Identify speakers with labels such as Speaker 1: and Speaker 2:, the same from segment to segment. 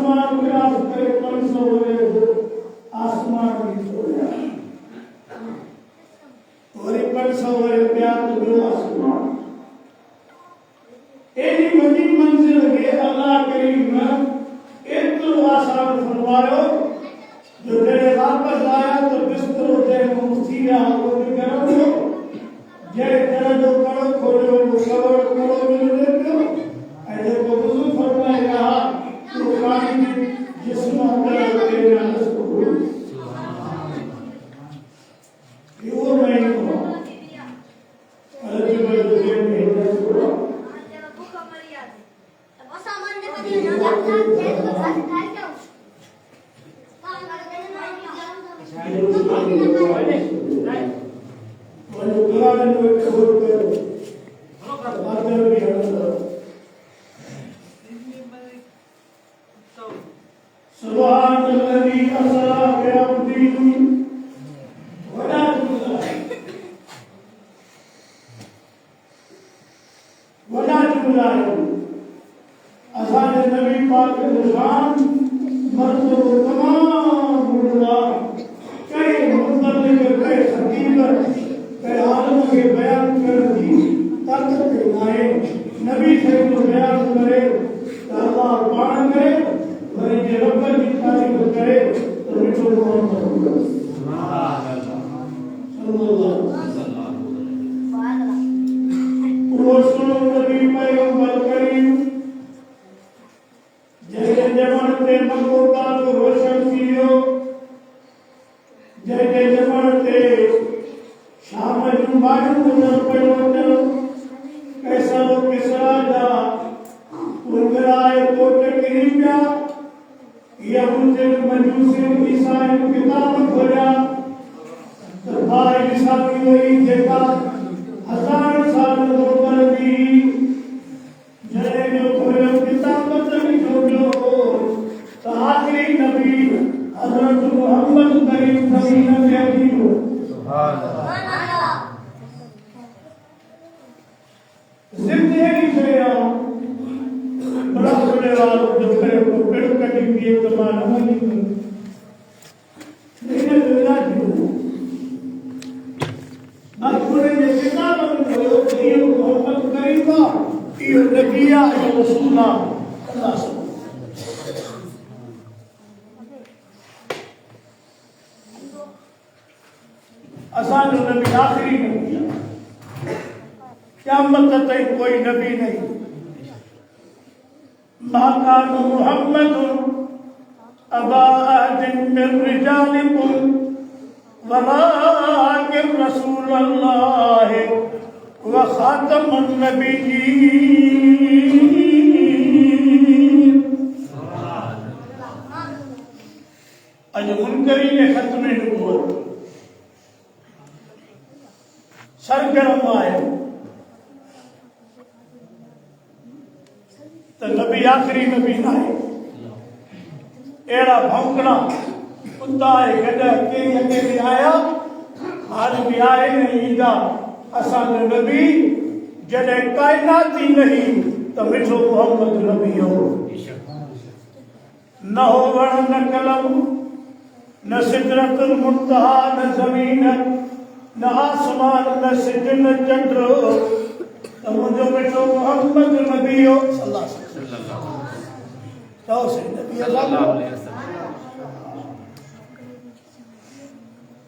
Speaker 1: आसमान क्रॉस करे 500 हुए आसमान भी छोड़ा और 500 हुए प्यार तो आसमान एनी बड़ी मंजिल के अल्लाह करीम इतना आसान फरमायो जो जड़े वापस आया तो बिस्तर होते मुसीरा को भी करो जड़े तरह जो करो खोलो कवर करो मिलने को ऐसे को बुजुर्ग फरमाए कहा तो पानी में जिस्म अंदर होते हैं उसको ये वो मैं को अलग ही बड़े दुनिया में है उसको भूखा मर गया अब वो सामान देखा नहीं ना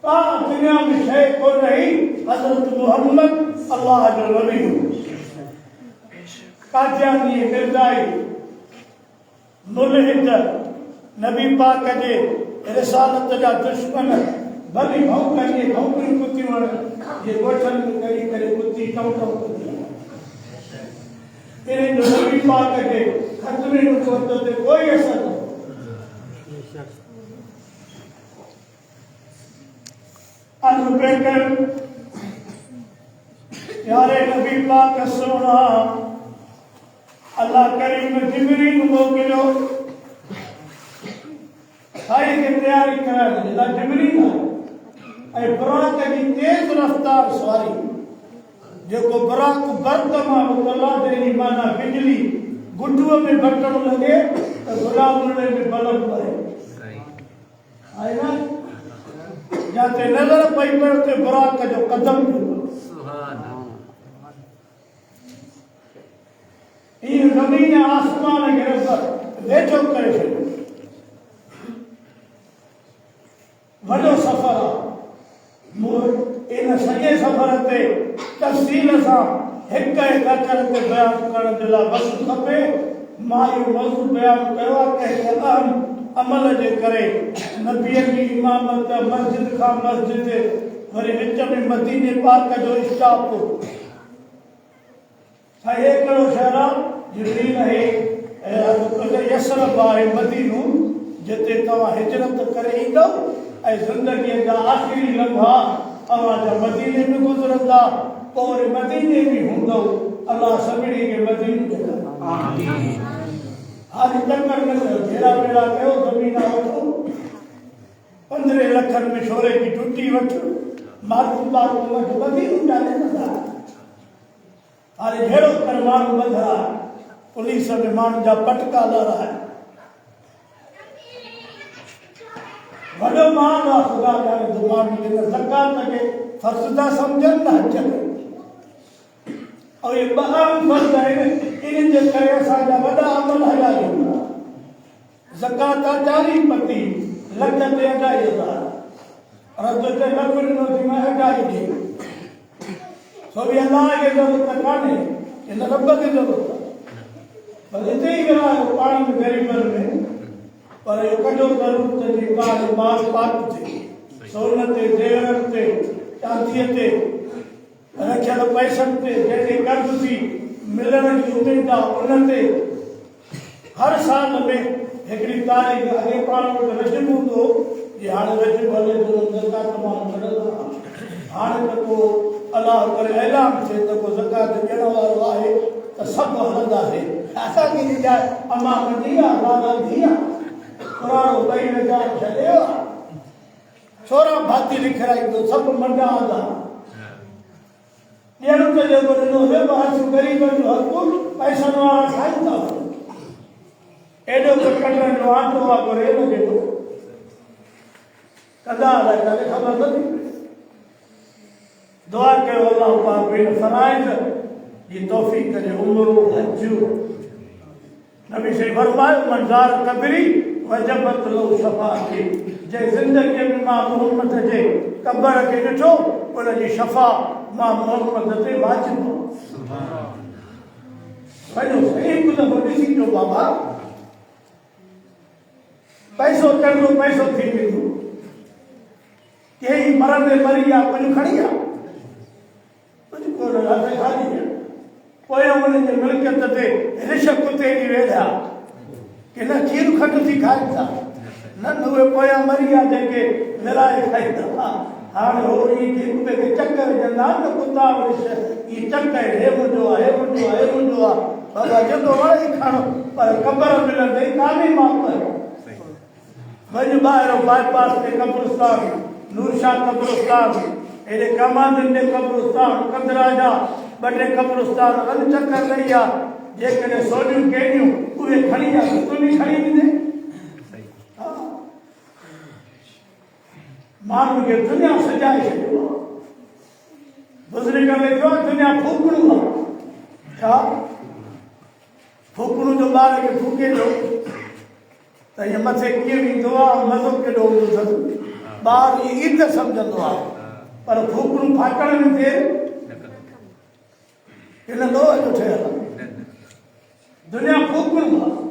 Speaker 1: क्या दुनिया में है को नहीं हजरत मोहम्मद अल्लाह जो नबी कादियानी मिर्जाई मुल्हिद नबी पाक जे रिसालत जा दुश्मन भली भौंक ये भौंकड़ी कुत्ती वण ये गोठन करी करे कुत्ती टम टम कुत्ती तेरे नबी पाक जे खतरे को ते कोई असर अनुबेकर यारे नबी पाक सोना अल्लाह करीम जिब्रील मोकिलो हाई के तैयारी करा दिला जिब्रील ऐ बराक की तेज रफ्तार सवारी जो को बराक बर्तमा अल्लाह तेरी माना बिजली गुड्डुओं में बटन लगे तो गुलाम ने भी बलब पाए आए ना जाते नजर पई पे बुराक जो कदम ये जमीन आसमान के रब वेठो करे वॾो सफ़र आहे इन सॼे सफ़र ते तफ़सील सां हिक हिक अखर ते बयानु करण जे लाइ वक़्तु खपे मां इहो मौज़ू बयानु कयो आहे कंहिं अहम अमल जे करे नबीअ जी इमामत मस्जिद खां मस्जिद वरी विच में मदीने पाक जो स्टॉप छा हे कहिड़ो शहर आहे जिब्रील आहे यसरब आहे मदीनो जिते तव्हां हिजरत करे ईंदव ऐं ज़िंदगीअ जा आख़िरी लम्हा तव्हांजा मदीने में गुज़रंदा पोइ वरी मदीने में हूंदव अलाह सभिनी खे मदीनो ॾेखारे हाली चकर न कयो भेड़ा भेड़ा कयो ज़मीन वठो 15 लखनि में शोरे जी टुटी वठो मारूं वटि मदीनो चाले नथा हाली भेड़ो कर माण्हू ॿधरा पुलिस में माण्हुनि जा पटका लड़ा वॾो माल आहे ख़ुदा जाने तो माण्हू जेका ज़कात खे फ़र्ज़ था सम्झनि न हज खे और ये ॿ फर्ज़ आहिनि इन्हनि जे करे असांजा वॾा अमल हलिया वेंदा ज़कात आहे 40% लख ते 2.5 रब ते लख ॾिनो थी मां 2.5 ॾे छो बि अलाह खे ज़रूरत कान्हे हिन रब खे ज़रूरत आहे पर हिते ई विरायो पाण में ग़रीबनि में पर इहो कढो ज़रूरत जी ॻाल्हि माल पाक थिए सोन ते जेवर ते चांदीअ ते रखियल पैसनि ते जंहिंखे कर्ज़ थी मिलण जी उमेद आहे उन ते हर साल में हिकिड़ी तारीख़ अॻे पाण वटि रजब हूंदो जी हाणे रजब हले थो ज़कात माण्हू कढंदा हाणे त को अलाह करे ऐलान थिए त को ज़कात ॾियण वारो आहे त सभु हलंदासीं असांखे जाइ अमा कंदी आहे दादा थी आहे पुराणो 2000 छॾियो आहे 16 भाती लिखाईंदो सभु मंडा हूंदा ॾियण त जेको ॾिनो हुयो हथ ग़रीबनि जो हक़ पैसनि वारा खाइनि था एॾो त कटण जो आटो आहे को रेल जेको कंदा करे ख़बर नथी पए दुआ कयो अलाह पाक बिन फराइज़ जी तौफ़ीक़ ॾे उमिरि हज नबी से फरमायो मंज़ार कबरी वजबत लो शफ़ाअती जे ज़िंदगीअ में मां मोहम्मद जे कब्र खे ॾिठो उन जी शफ़ा मां मोहम्मद ते वाजिब वञो सही हिकु दफ़ो ॾिसी अचो बाबा पैसो चङो पैसो थी वेंदो कंहिं मरंदे मरी आहे कुझु खणी आहे कुझु कोन हथ खाली आहे पोइ उन्हनि जे मिल्कियत ते रिश कुते जी वेठा कि न खीर खट थी खाइनि था न उहे पोयां मरी आहे जेके विराए खाईंदा हाणे हो हिक ॿिए खे चक विझंदा न कुता रिश ही चक हे मुंहिंजो आहे हे मुंहिंजो आहे हे मुंहिंजो आहे बाबा जेको वणे खणो पर ख़बर मिलंदे कान्हे माप वञ ॿाहिरि बाईपास ते कब्रिस्तान नूरशाह कब्रिस्तान हेॾे कमांदनि जे कब्रिस्तान कंदरा जा 2 कब्रिस्तान वञ चकर लही आहे जेकॾहिं सोनियूं कहिड़ियूं उहे खणी आहे तूं बि खणी ॾिजे माण्हुनि खे दुनिया सजाए छॾियो आहे बुज़ुर्ग लिखियो आहे दुनिया फूकणो आहे छा फूकणो जो ॿार खे फूके ॾियो त हीअ मथे कीअं ईंदो आहे मज़ो केॾो हूंदो अथसि ॿार ईद सम्झंदो आहे पर फूकणो फाकण में थिए हिन लोह जो ठहियल आहे दुनिया फूकणो आहे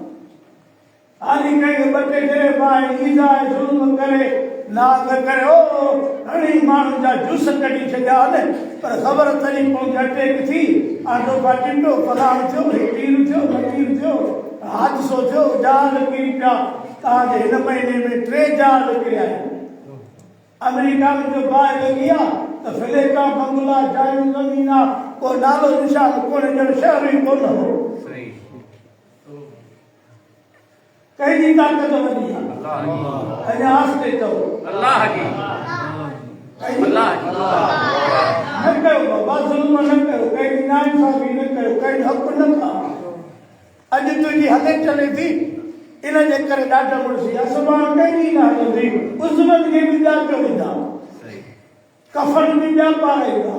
Speaker 1: हाली कंहिंखे 2 टे ॾेर पाए ईद आहे ज़ुल्म करे नाग करे ओ घणी माण्हुनि जा जूस कढी छॾिया आहिनि पर ख़बर तॾहिं पहुची अटेक थी आटो पाटिंडो फलाण थियो तीर थियो नकीर थियो हादसो थियो जहाज किरी पिया तव्हांजे हिन महीने में 3 जहाज किरिया आहिनि अमेरिका में जो बाहि लॻी आहे त फिलेका बंगला जायूं ज़मीन आहे को नालो निशान कोन्हे ॼण शहर ई कोन हो कंहिंजी ताक़त वॾी आहे अञा आस्ते चओ अल्लाह जी अल्लाह न कयो बाबा ज़ुल्म न कयो कंहिंजी नाइंसाफ़ी न कयो कंहिंजो हक़ न खाओ अॼु तुंहिंजी हले चले थी इन जे करे ॾाढा मुड़सी आसमान कहीं ना हलंदी उस्मत खे बि ॿिया चवंदा कफन बि ॿिया पाराईंदा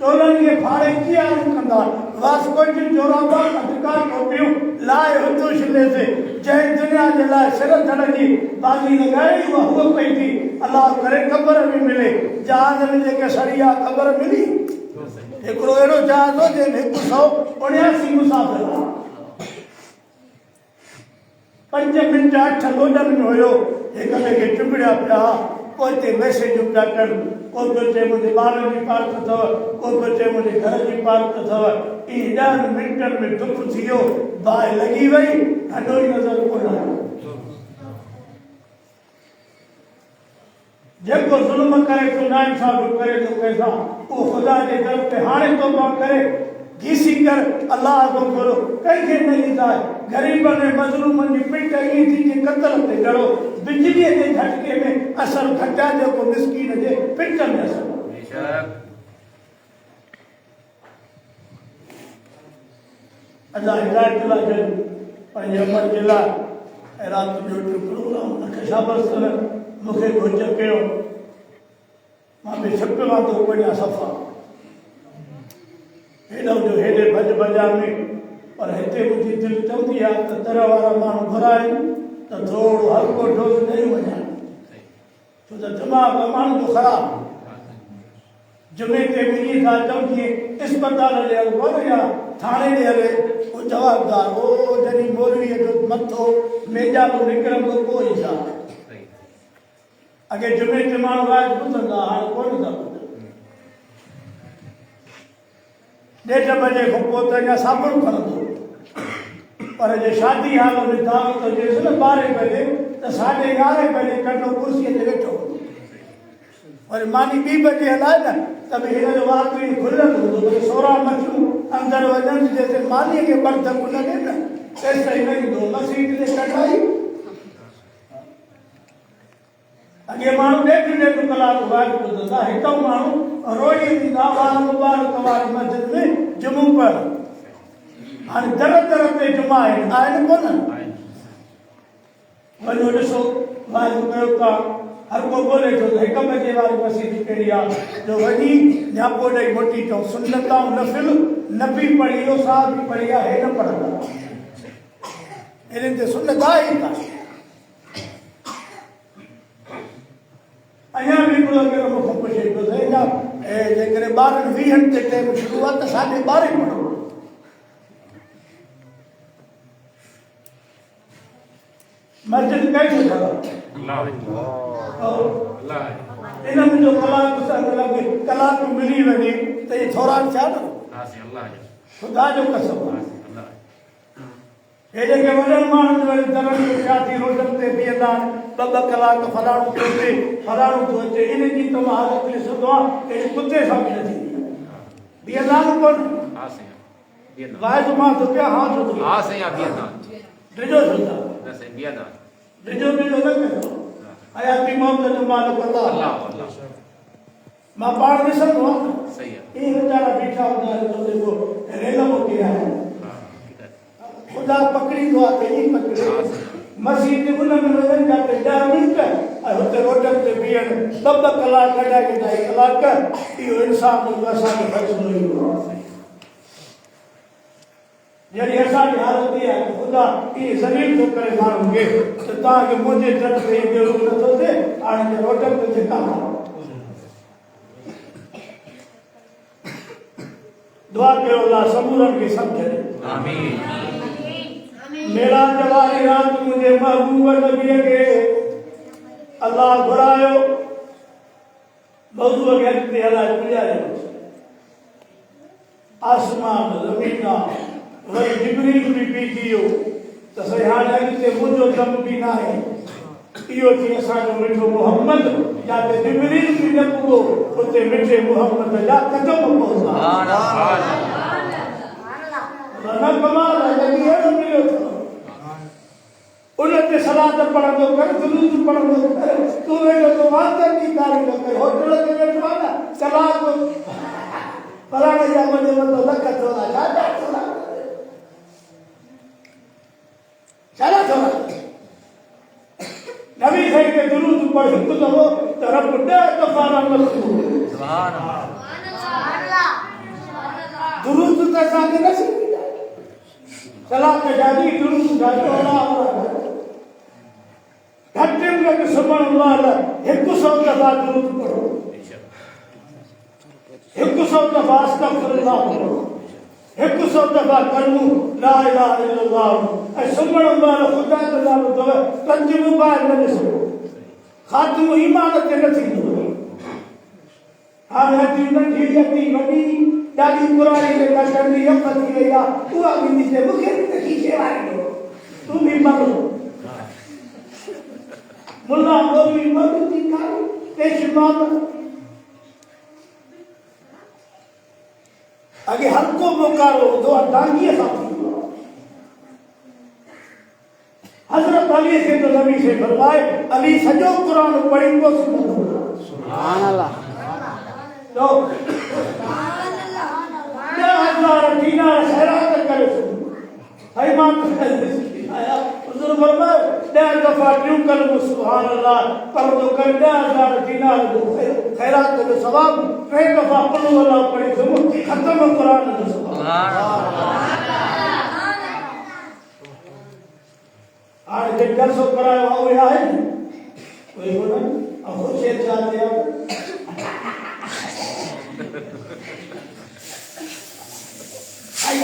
Speaker 1: चोरनि खे फाड़े कीअं कंदा वास्कोट चोराबा अधिकार टोपियूं लाए हुतो शिले से जंहिं दुनिया जे लाइ सिर धड़ जी बाज़ी लॻाई उहा पई थी अलाह करे क़बर बि मिले जहाज में जेके सड़िया क़बर मिली हिकिड़ो अहिड़ो जहाज हो जंहिंमें 179 मुसाफ़िर हुआ 5 मिंट 8 लोडनि में हुयो हिक ॿिए खे चुगड़िया पिया कोई ते मैसेजूं पिया कनि कोई पियो चए मुंहिंजे ॿारनि जी पार्क अथव कोई पियो चए मुंहिंजे घर जी पार्क अथव ई 10 मिंटनि में डुक थी वियो बाहि लॻी वई हॾो ई नज़र कोन आयो जेको ज़ुल्म करे तो नाइंसाफ़ी करे तो कंहिंसां उहो ख़ुदा जे दर ते हाणे तौबा करे घिसी कर अल्लाह को करो कंहिंखे न ईंदा ग़रीबनि ऐं मज़लूमनि जी पिट ईअं थी जे क़तल ते ॻड़ो बिजलीअ जे झटके में असर घटिया जेको मिसकीन जे पिट में असर अल्लाह हिदायत लाइ ॾियनि पंहिंजे अमल जे लाइ ऐं राति जो प्रोग्राम रखे शाबस मूंखे घुर्ज कयो मां बि छिपियो थो वञा सफ़ा हेॾो जो हेॾे भॼ भॼा में पर हिते मुंहिंजी दिलि चवंदी आहे त दर वारा माण्हू घुराइनि त थोरो हल्को डोज़ ॾेई वञा छो त दिमाग़ माण्हू जो ख़राबु जुमे ते मिली था चऊं जीअं इस्पताल ॾे हल कोन या थाणे ॾे हले उहो जवाबदार हो जॾहिं मौलवीअ जो मथो मेजाबो निकिरंदो पोइ ई छा अॻे जुमे ते माण्हू वाइज ॿुधंदा हाणे कोन था ॿुधनि 1:30 बजे खां पोइ त अञा साबुण खणंदो पर जे शादी हाल में दावत हुजेसि न 12 बजे त 11:30 बजे कढो कुर्सीअ ते वेठो वरी मानी 2 बजे हलाए न त बि हिन जो आख़िरी खुलियलु हूंदो भई 16 मच्छियूं अंदरि वञनि जेसिताईं मानीअ खे बर्तन न ॾिए न तेसिताईं न ईंदो मसीत ते कढाई अॻे माण्हू 1.5 कलाक वाइज ॿुधंदा हिकु माण्हू रोज़ ॾींदा वार मुबारक वारी मस्जिद में जुमो पढ़ हाणे दर दर ते जुमा आहिनि कोन वञो ॾिसो वाइज कयो था हर को ॻोल्हे थो त 1 बजे वारी मस्जिद कहिड़ी आहे जो वॾी नियापो ॾेई मोटी अथऊं सुनताऊं नफ़िल न बि पढ़ी इहो साहब बि पढ़ी आहे हे न पढ़ंदा इन्हनि ते सुनत आहे ई कान अञा बि हिकिड़ो कहिड़ो मूंखां पुछे पियो त जेकॾहिं ॿारनि 20 ते टाइम शुरू आहे त 12:30 पढ़ो मस्जिद कई इन मुंहिंजो कलाक मिली वञे त इहे थोरा छा न ख़ुदा जो कसम आहे हे जेके वॾनि माण्हुनि जो दरनि में छा थी रोडनि ते बीहंदा आहिनि 2 कलाक फलाणो थो अचे फलाणो थो अचे इन जी त मां हालत ॾिसंदो आहे अहिड़ी कुते सां बि न थींदी बीहंदा आहिनि कोन वाइज मां थो कयां हा छो थो ॾिजो छो था ॾिजो न कयो हयाती मौत जो मालिक अल्लाह मां पाण ॾिसंदो आहियां इहे वीचारा बीठा हूंदा आहिनि जेको रेल मोटी आहे ख़ुदा पकड़ींदो आहे त ईअं पकड़े मस्जिद उन में वञनि जाते 10 मिंट ऐं हुते रोडनि ते बीहनि 2 कलाक कढाए के 2 कलाक इहो इंसाफ़ असांखे फ़ैसिलो ईंदो आहे जॾहिं असांजी हालत इहा आहे ख़ुदा इहे ज़लील थो करे माण्हुनि खे त तव्हांखे मुंहिंजे दर ते ज़रूरु नथो थिए हाणे रोडनि ते धिका खाओ दुआ कयो अल्लाह समूरनि खे सम्झ ॾे आमीन मेरा जवारी रात मुझे महबूब नबी के अल्लाह घुरायो मौजूद के अॻिते हलाए पुॼायो आसमान ज़मीन वरी जिब्रील बि बीठी वियो त साईं हाणे अॻिते मुंहिंजो दम बि न आहे इहो थी असांजो मिठो मोहम्मद जिते जिब्रील बि न पुॻो उते मिठे मोहम्मद जा क़दम पहुता न कमाल आहे अहिड़ो मिलियो अथव उनते सलात पढ़ंदो कर दुरूद पढ़ंदो कर तूं वेठो तो वांदर की कारी न कर होटल ते वेठो आहे न कलाक फलाणे जा मुंहिंजे मथो लख थोरा छा थोरा शइ खे दुरूद पढ़ हिकु दफ़ो त रब 10 दफ़ा रहमत कंदो। सुभान अल्लाह। दुरूद त असांखे न सिखी सलाह के जादी दुरूद गातो अल्लाह घटि में घटि सुभान अल्लाह 100 दफ़ा दुरूद पढ़ो, 100 दफ़ा अस्तग़फिरुल्लाह पढ़ो, 100 दफ़ा कलमो ला इलाहा इल्लल्लाह ऐं सुभान अल्लाह ख़ुदा जो नालो अथव पंज मुबारक न ॾिसो ख़ात्मो ईमान ते न थींदो। हाणे अची नंढी अची वॾी ॾाढी पुराणी जेका चंडी अप थी वई आहे उहा बि ॾिसे मूंखे बि खीचे वारींदो तूं बि मरो मुल्ला मौलवी मौलवी काई पेशमान अगे हल्को मुकारो दो डांगी सां थींदो। हज़रत अली से तो नबी से फरमाए अली सॼो क़ुरान पढ़ी को सुभान अल्लाह तो 10,000 दीनार खैरात करे है मान आया हुजूर फरमाए 10 दफ़ा टियों कलमो सुभान अल्लाह पर तो कर 10,000 दीनार खैरात जो सवाब 3 दफ़ा कुल अल्लाह पढ़ी तो खत्म कुरान जो सुभान अल्लाह। आज जे दर्सो करायो हुए आहे कोई बोला अब खुद से जाते हैं आई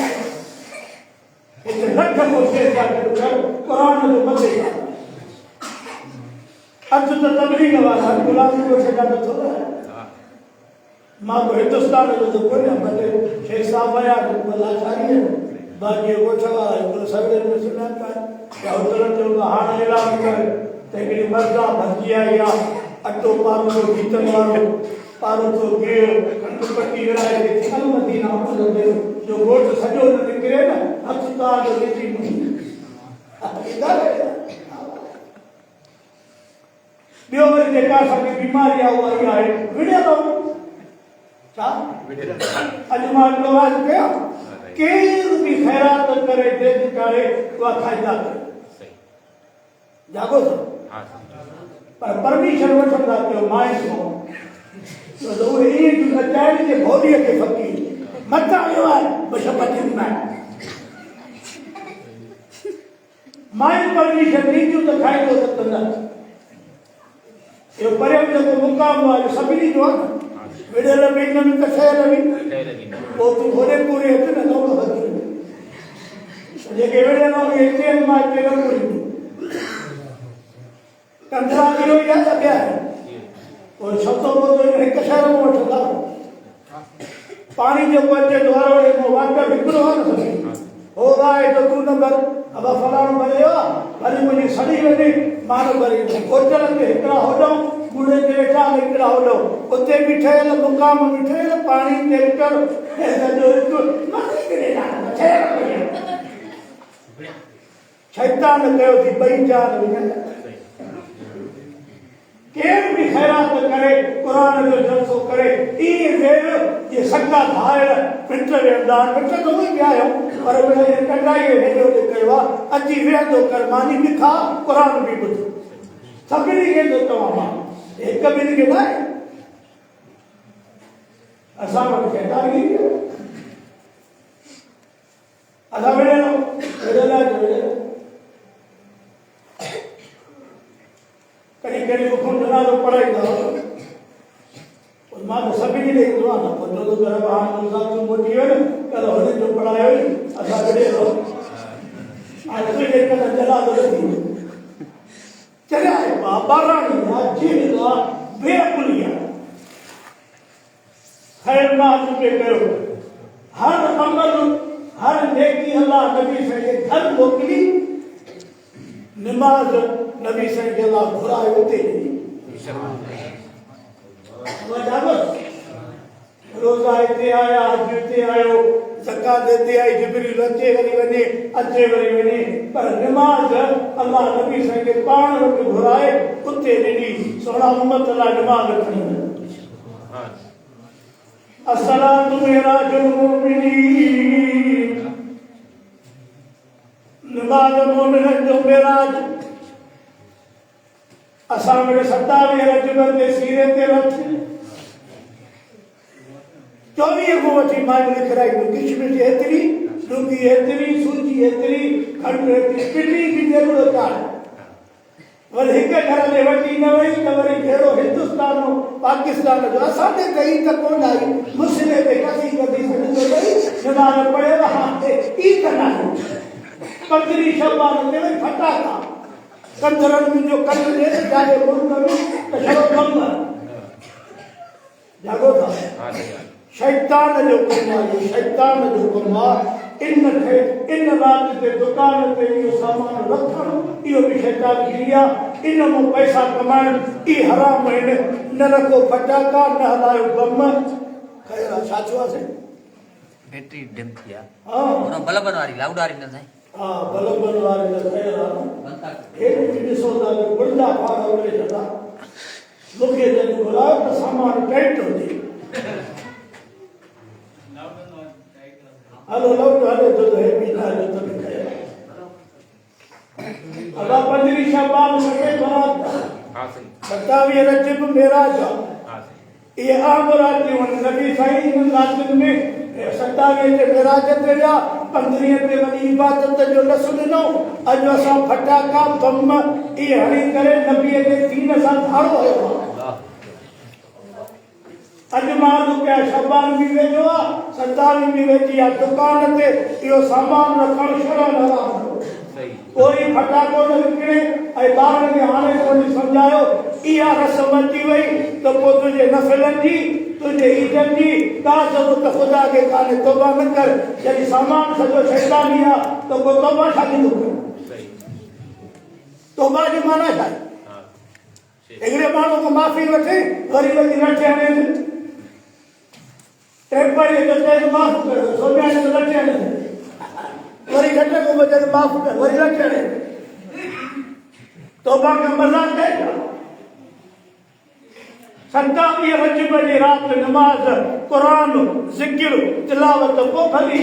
Speaker 1: इतने लख मुझे जाकर कुरान जो मजे अब तो तबलीग वाला गुलाम को से जाकर थोड़ा मां को हिंदुस्तान जो तो कोई ना बने शेख साहब आया तो बोला चाहिए बाकी वो चला है सवेरे में सुना था क्या उधर तो हां ऐलान कर तेरी मर्दा भजिया या अटो पारो तो भीतर वालो पारो तो गेर कंपटी विराए के चल मदीना दे जो गोट सजो न निकरे ना अस्पताल जो रीति इधर बियो वरी जेका असांखे बीमारी आई आहे विड़े तो छा अजमान को आज कया केर भी खैरात करे दे करे वो फायदा करे जागो तो पर परमिशन वठंदा तो माए को तो वो ये जो अचानक के भोलिए के फकीर मत आयो है बशपति में माए परमिशन दी तो खाए तो तंदा ये पर्यम जो मुकाम वाले सभी जो विड़े लगे न तो खैर लगी वो तो होरे पूरे इतने लोग होते ये के विड़े लोग इतने माए पे पूरी कंधरा किलो या क्या है और शब्दों को तो एक शहर में उठता पानी जो बच्चे द्वारा वो वाटर बिगड़ो है ना हो रहा है तो तू नंबर अब फलाण बने हो अरे मुझे सड़ी वने मानो बरे होटल के एकड़ा हो जाओ गुड़े के बेटा एकड़ा हो जाओ उते बिठेल मुकाम बिठेल पानी टेंकर ऐसा जो मत करे ना शैतान कयो थी बई जान केर भी खैरात करे कुरान जो जलसो करे ई वेर ये सका धार पिटर वेंदान पिटर तो ही आयो पर वे कटाई हेजो दे कयो अजी वे तो करमानी भी खा कुरान भी बुझ सभी के तो तमाम एक भी के ना असा वट कहता ही अदा वेला कहीं कहीं को फोन बना तो पढ़ाई करो और मां तो सभी ने एक दुआ ना फोन तो घर बाहर तो साथ में मोटी है कल होने जो पढ़ाई हुई असा बड़े हो आज तो एक का जला दो चले आए बाबा रानी आज जी ला बेअकुलिया खैर मां के करो हर अमल हर नेकी अल्लाह नबी से घर मोकली नमाज नबी से गेला घुराए होते रोजा इते आया हज इते आयो ज़कात देते आई जिब्रील अचे वरी वने अचे वरी वने पर नमाज अल्लाह नबी से के पाण वट घुराए उते ॾिनी सोना उम्मत ला नमाज खणी अस्सलातु मिराजुल मुमिनीन नमाज मोमिन जो मिराज असां वटि 27 रजब ते सीरे ते रथ 24 को वठी मां लिखाई किशमिश एतिरी डुंगी एतिरी सूजी एतिरी खंड एतिरी पिटी की जरूरत आहे वरी हिक घर में वठी न वई त वरी कहिड़ो हिंदुस्तान पाकिस्तान जो असांजे कई त कोन आई मुस्लिम ते कसी सॾंदो वई नमाज़ पढ़ियो हा ई कंदा पंद्रहीं शवाल ते वई फटाका कंदरनि में जो कल ॾे जाॻे मुल्क में त छड़ो कम जाॻो था शैतान जो कमु आहे शैतान जो कमु आहे इन रात ते दुकान ते इहो सामान रखणु इहो बि शैतान जी आहे इन मां पैसा कमाइण ई हराम आहिनि न रखो फटाका न हलायो बम ख़ैर छा थियो आहे
Speaker 2: बैटरी डिम थी आहे
Speaker 1: हा
Speaker 2: उन बल्बनि वारी लाउड वारी न साईं
Speaker 1: हा बल्बनि वारी न ख़ैर आहे हेठि ॾिसो था गुंडा फाड़ उड़े छॾा मूंखे जॾहिं घुरायो त सामान टाइट हुजे हलो लाउड हले तो है भी ना जो तो है अदा 15 शबान सके बारात हां सही 27 रजब मेराज हां सही ये आमरात जी नबी साईं इन रातन में 27 ते मेराज ते या 15 ते वडी इबादत जो न सुनो अज असा फटाका बम ई हणी करे नबी के दीन सा धारो आयो अज मां क्या शबान भी वेजो 27 भी वेजी आ दुकान ते इहो सामान रखण शरण हराम सही कोई फटाको न विकिणे ऐं ॿारनि खे हाणे कोन सम्झायो इहा रस्म अची वई त पोइ तुंहिंजे नफ़िलनि जी तुंहिंजे ईदनि जी का ज़रूरत ख़ुदा खे कान्हे तौबा न कर जॾहिं सामान सॼो शैतानी आहे त पोइ तौबा छा थींदो तौबा जी माना छा आहे हिकिड़े माण्हू खां माफ़ी वठे वरी वरी रटे हणे टेम्पर ये कहते हैं माफ करो सोनिया ने लटे ने वरी घटे को बजे माफ कर वरी लटे ने तौबा का मजाक है 27 रजब जी रात नमाज कुरान जिक्र तिलावत को भली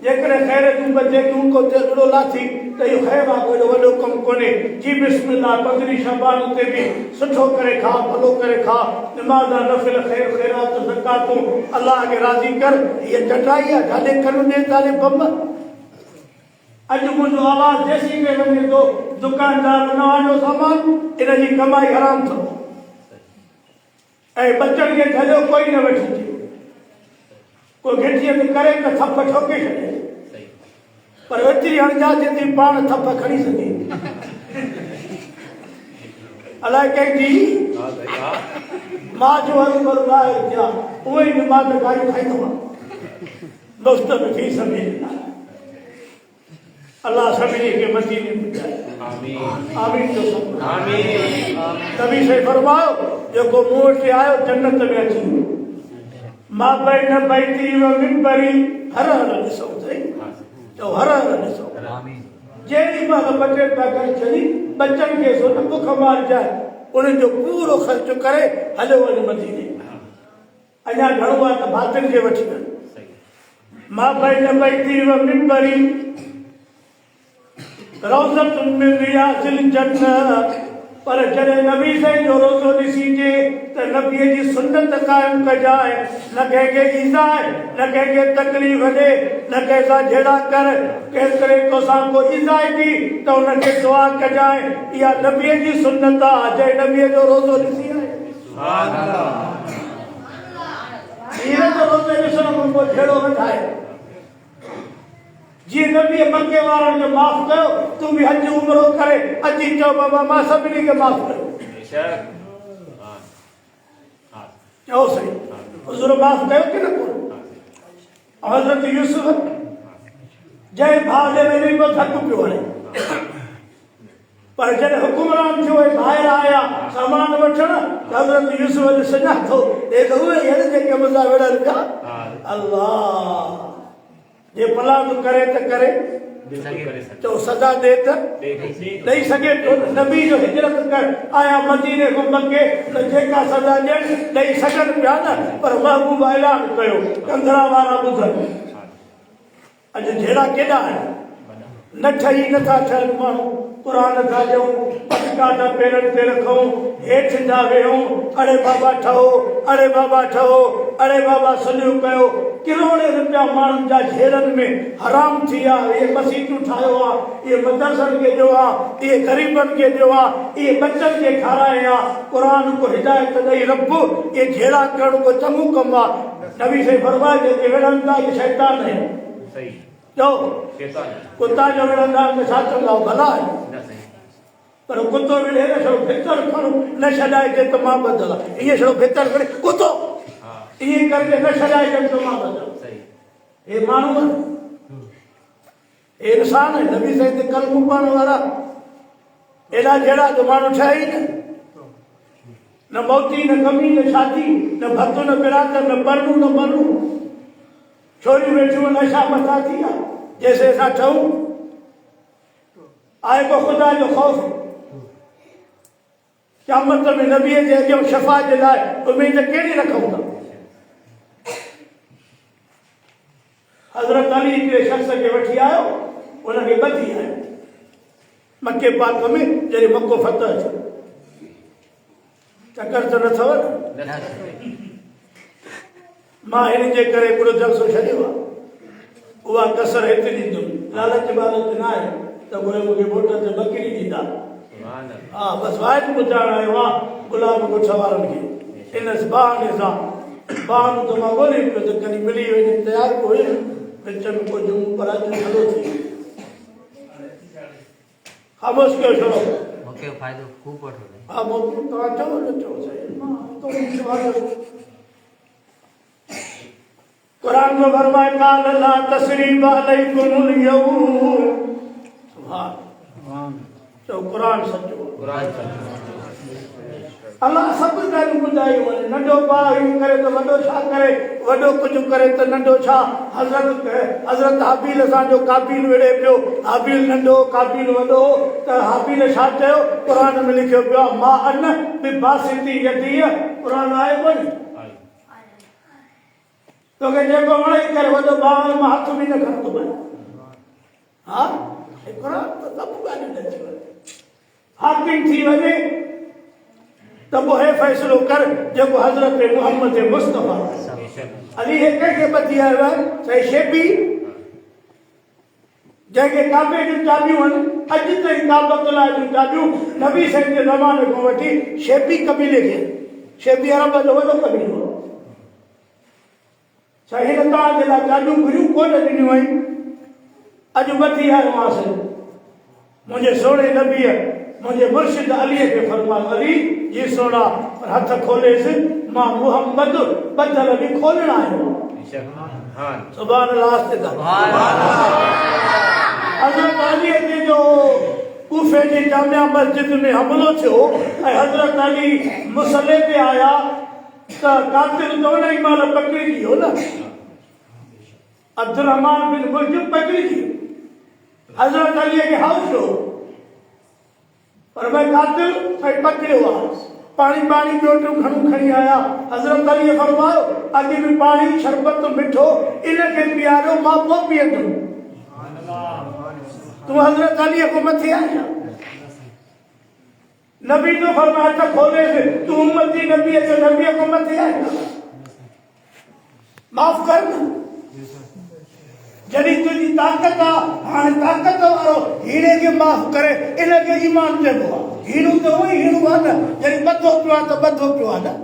Speaker 1: जेकरे खैर तू बजे तू को जड़ो लाथी त यो खैर आ कोई वडो कम कोने जी बिस्मिल्लाह 15 शबान ते भी सुठो करे खा भलो करे खा नमाज नफिल खैर खैरात ज़कात अल्लाह के राजी कर ये चटाई है ढाले करूने ताले बम अज मुझो आवाज जैसी के वने तो दुकानदार नवाजो सामान इन जी कमाई हराम थो ए बच्चन के ढलो कोई न वठी कोई घिटी में करे त थप ठोके छे पर एतरी अणजा जेती पाण थप खणी सके अलाए कहीं जी मां जो हल पर लाए क्या ओए नमाज गाड़ी खाइदो दोस्त में थी सके अल्लाह सभी के मदीने में जाए आमीन आमीन जो सब आमीन नबी से फरमाओ जो को मोह से आयो जन्नत में अची मां बैन बैती व मिंबरी हर हर ॾिसो सही तो हर हर ॾिसो आमीन जेडी बात बचे पैकर चली बच्चन के सो न भूख मार जाए उन जो पूरो खर्च करे हलो वने मदीने अजा घणो आ त बातन के वठी वन मां बैन बैती व मिंबरी रोज़त में रियाजिल जन्नत पर जॾहिं नबी साईं जो रोज़ो ॾिसीजे त नबीअ जी सुन्नत क़ाइमु कजाए न कंहिंखे ईज़ाए न कंहिंखे तकलीफ़ ॾे न कंहिंसां जहिड़ा कर केतिरे तोसां को ईज़ाए थी त हुनखे दुआ कजाए इहा नबीअ जी सुन्नत आहे जंहिं नबीअ जो रोज़ो ॾिसी आहे हीअं जो रोज़ो ॾिसण खां पोइ जहिड़ो वठाए जी नबी मक्के वारनि जो माफ़ कयो तू भी हज उमरो करे अची चओ बाबा मां सभिनी खे माफ़ कयो चओ सही हुज़ूर माफ़ कयो कि न कोन हज़रत यूसुफ जंहिं भाउ ॾे वञी पियो थकु पियो हणे पर जॾहिं हुकुमरान थियो ॿाहिरि आया सामान वठण हज़रत यूसुफ सुञातो हे त उहे ई आहिनि जेके मुंहिंजा विढ़नि पिया अल्लाह ये भला तो करे तो करे तो सजा दे तो नहीं सके तो नबी जो हिजरत कर आया मदीने को मक्के तो जेका सजा दे नहीं सकन पिया न पर महबूब ऐलान कयो कंधरा वारा ॿुधन अॼु जहिड़ा केॾा आहिनि न ठही नथा ठहनि माण्हू कुरान था जो पटकाटा पेरन ते रखो हेठ जा वेहूं अड़े बाबा ठहो अड़े बाबा ठहो अड़े बाबा सॼो कयो किरोड़े रुपया माण्हुनि जा झेड़नि में हराम थी विया इहे मसीतूं ठाहियो आहे इहे मदरसनि खे ॾियो आहे इहे ग़रीबनि खे ॾियो आहे इहे बचनि खे खाराए आहे क़ुरान को हिदायत ॾेई रब इहे झेड़ा करण को चङो कमु आहे नबी से फरमाए जेके विढ़नि था इहे शैतान आहिनि
Speaker 3: सही
Speaker 1: जो
Speaker 3: शैतान
Speaker 1: कुत्ता जो विढ़ंदा छा चवंदा भला आहे
Speaker 3: न सही
Speaker 1: पर कुत्तो विढ़े न छड़ो भितर खणो न छॾाइजे त मां बदल ईअं छड़ो भितर खणे कुत्तो ईअं करके न छॾाइजे त मां बदल
Speaker 3: सही
Speaker 1: हे माण्हू हे इंसान आहे नबी साईं ते कलमू पढ़ण वारा एॾा जहिड़ा जो माण्हू ठहिया ई न मोती न कमी न छाती न भतो न पिरात न बरनू न बनू छोरियूं वेठियूं नशा मथा थी आहे जैसे असां ठहूं आहे को ख़ुदा जो ख़ौफ़ क़यामत में नबीअ जे अॻियां शफ़ा जे लाइ उमेद कहिड़ी रखूं था हज़रत अली हिकिड़े शख़्स खे वठी आयो उनखे ॿधी आयो मके पाक में जॾहिं मको फतह थियो चकर त न अथव न मां हिन जे करे हिकिड़ो जलसो छॾियो आहे उहा कसर हिते ॾींदुमि लालच बालच न आहे त उहे मूंखे वोट ते बकरी ॾींदा हा बसि वाइट ॿुधाइण आयो आहे गुलाब ॻोठ वारनि खे इन बहाने सां बहानो त मां ॻोल्हे पियो त कॾहिं मिली वञे तयारु कोई विच में कुझु पर अॼु हलो थी ख़ामोश कयो छॾो
Speaker 2: मूंखे फ़ाइदो खूब वठो
Speaker 1: हा मोकिलियो तव्हां चओ न चओ साईं मां तो सवाल कुरान में फरमाए काल ला तसरीब अलैकुमुल यौम सुभान तो कुरान सचो
Speaker 3: कुरान
Speaker 1: अल्लाह सब ॻाल्हियूं ॿुधायूं आहिनि नंढो ॿारु करे त वॾो छा करे वॾो कुझु करे त नंढो छा हज़रत हाबील असांजो काबील विढ़े पियो हाबील नंढो काबील वॾो त हाबील छा चयो क़ुरान में लिखियो पियो आहे मां अन बिबासिती यदीअ क़ुरान आहे कोन तोखे जेको वणे करे वॾो ॿार मां हथ बि न खणंदो आहियां हा क़ुरान त सभु ॻाल्हियूं नथी वञे हाकिम थी वञे त पोइ हे फ़ैसिलो कर जेको हज़रत मोहम्मद मुस्तफ़ा अली हे कंहिंखे ॿधी आयो आहे साईं शेबी जंहिंखे काबे जूं चाबियूं आहिनि अॼु ताईं काबतुल्लाह जूं चाबियूं नबी साईं जे ज़माने खां वठी शेबी कबीले खे शेबी अरब जो वॾो कबीलो साईं हिन तव्हांजे लाइ चाबियूं घुरियूं कोन ॾिनियूं आहिनि अॼु ॿधी आयोमांसि मुंहिंजे सोणे नबीअ मुंहिंजे मुर्शिद अलीअ खे फरमायो अली जी सोना हथ खोलेसि मां मुहम्मद ॿधल बि खोलण आयो सुभान अल्लाह हज़रत अलीअ ते जो कूफे जी जामिया मस्जिद में हमलो थियो ऐं हज़रत अली मुसले ते आया त कातिल त उन ई महिल पकड़िजी वियो न अब्दुर्रहमान बिन मुल्ज़िम पकड़िजी वियो हज़रत अलीअ खे हाउस हो पर भाई कातिल साईं पकड़ियो आहे पाणी ॿियोटियूं खणी आया हज़रत अलीअ फरमायो अॼु बि पाणी शरबत मिठो इनखे पीआरियो मां पोइ पीअंदुमि तूं हज़रत अलीअ खां मथे आया नबी जो फरमाया हथ खोलेसि तूं उम्मती नबीअ जो नबीअ खां मथे आया माफ़ कर न जॾहिं तुंहिंजी ताक़त आहे हाणे ताक़त वारो हीणे खे माफ़ करे इनखे ईमान चइबो आहे हीणो त उहो ई हीणो आहे न जॾहिं ॿधो पियो आहे त ॿधो पियो आहे न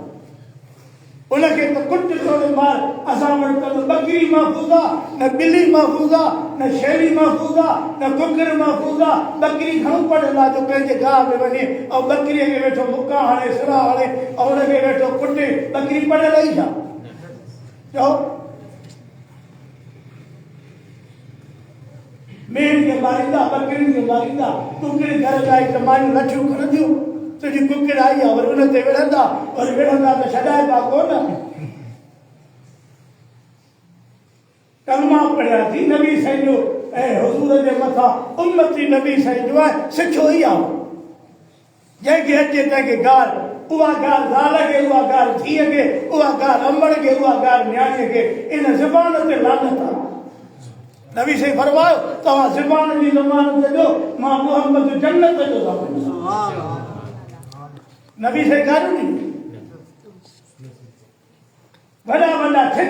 Speaker 1: उनखे त कुट थोरे मार असां वटि त ॿकरी महफ़ूज़ आहे न ॿिली महफ़ूज़ आहे न शेरी महफ़ूज़ आहे न कुकर महफ़ूज़ आहे ॿकरी घणो पढ़ियल आहे जो पंहिंजे गाह में वञे ऐं ॿकरीअ खे वेठो मुका हाणे सिरा हाणे ऐं उनखे वेठो कुटे ॿकरी पढ़ियल ई छा चओ मेड़ खे मारींदा ॿकरियुनि खे मारींदा कुकड़ी घर जा त मायूं लठियूं खणंदियूं तुंहिंजी कुकड़ आई आहे वरी उन ते विढ़ंदा वरी विढ़ंदा त छॾाइबा कोन कलमा पढ़िया थी नबी साईं जो ऐं हुज़ूर जे मथां उम्मती नबी साईं जो आहे सिखियो ई आहे जंहिंखे अचे तंहिंखे ॻाल्हि उहा ॻाल्हि ज़ाल खे उहा ॻाल्हि धीअ खे उहा ॻाल्हि अमड़ खे उहा ॻाल्हि न्याणीअ खे इन ज़बान ते लानत आहे नबी से फरमायो तव्हां ज़बान जी ज़मानत ॾियो मां मोहम्मद जन्नत जो ज़मानत नबी से ॻाल्हि नी वॾा वॾा ठिक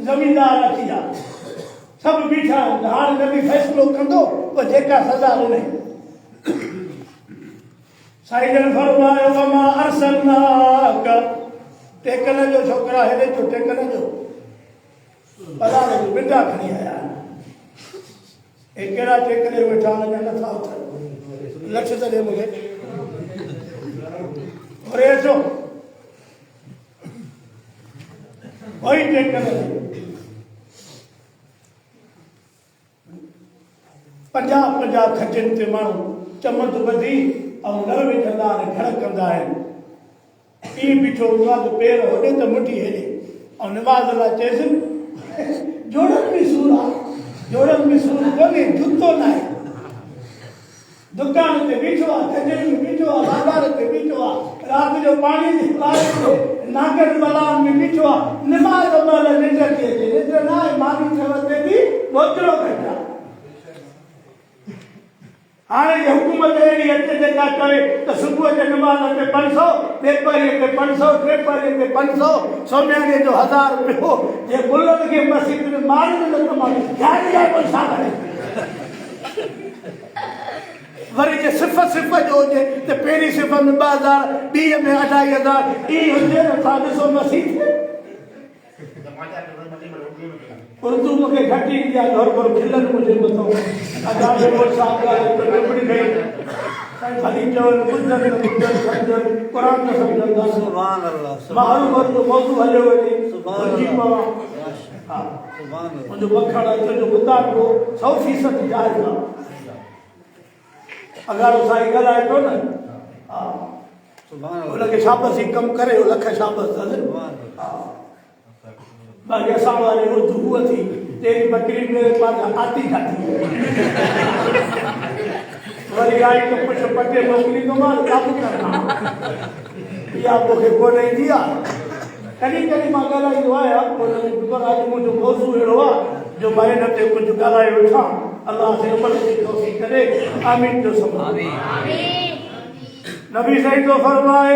Speaker 1: ज़मीनदार अची विया सभु बीठा हाणे नबी फ़ैसिलो कंदो पोइ जेका सज़ा ॾिने साईं जन फरमायो वमा अरसलनाक टेकन जो छोकिरा हेॾे जो टेकन जो पलाण जो बिंदा खणी आया हे कहिड़ा टेकने वेठा अञा नथा उथनि लक्ष्य त ॾे मूंखे वरी अचो वही टेकन 50 खजनि ते माण्हू चमच ॿधी ऐं नर विझंदा आहिनि खड़ कंदा आहिनि ईअं बीठो निमाज़ पेर होॾे त मुठी हेॾे ऐं निमाज़ लाइ चइसि जोड़नि में सूर आहे जोड़नि में सूर कोन्हे जूतो न आहे दुकान ते बीठो आहे खजनि में बीठो आहे बाज़ार ते बीठो आहे राति जो पाणी जी बारिश ते नागनि बलान में बीठो आहे निमाज़ महिल निंड थी अचे निंड न आहे मानी चवंदे बि ओतिरो घटि आहे हाणे जे हुकूमत अहिड़ी अचे जेका करे त सुबुह जे निमाज़ ते 500 ॿिए परीअ ते 500 टे परीअ ते 500 सोमयाने जो 1000 रुपयो जे गुलनि खे मस्जिद में मारनि न त मां ध्यानु ॾियां छा करे वरी जे सिफ़ जो हुजे त पहिरीं सिफ़ में 2000 ॿीं में 2500 ई हुजे न तव्हां ॾिसो मस्जिद उर्दू मूंखे घटि ईंदी आहे घर घर खिलनि मुंहिंजे मथां असांखे वटि साफ़ ॻाल्हि त टुकड़ी कई ख़ाली चवनि ॿुधनि सम्झनि क़ुर न सम्झंदा सुभान अल्लाह मां हर वक़्तु मौज़ू हलियो वञे हा मुंहिंजो बखण तुंहिंजो ॿुधां पियो 100% जाइज़ आहे अगरि साईं ॻाल्हाए थो न हा हुनखे शाबसी कमु करे लख शाबस हा बाक़ी असां वारे उर्दू हूअ थी तेरी बकरी में पंहिंजा आती ठाती वरी आई त पुछ पटे मोकिलींदोमांसि काबू करना इहा मूंखे कोन ईंदी आहे कॾहिं कॾहिं मां ॻाल्हाईंदो आहियां पर अॼु मुंहिंजो मौज़ू अहिड़ो आहे जो मां हिन ते कुझु ॻाल्हाए वेठां अलाह खे अमल जी तौफ़ीक़ करे आमीन जो सभु नबी सही तो फरमाए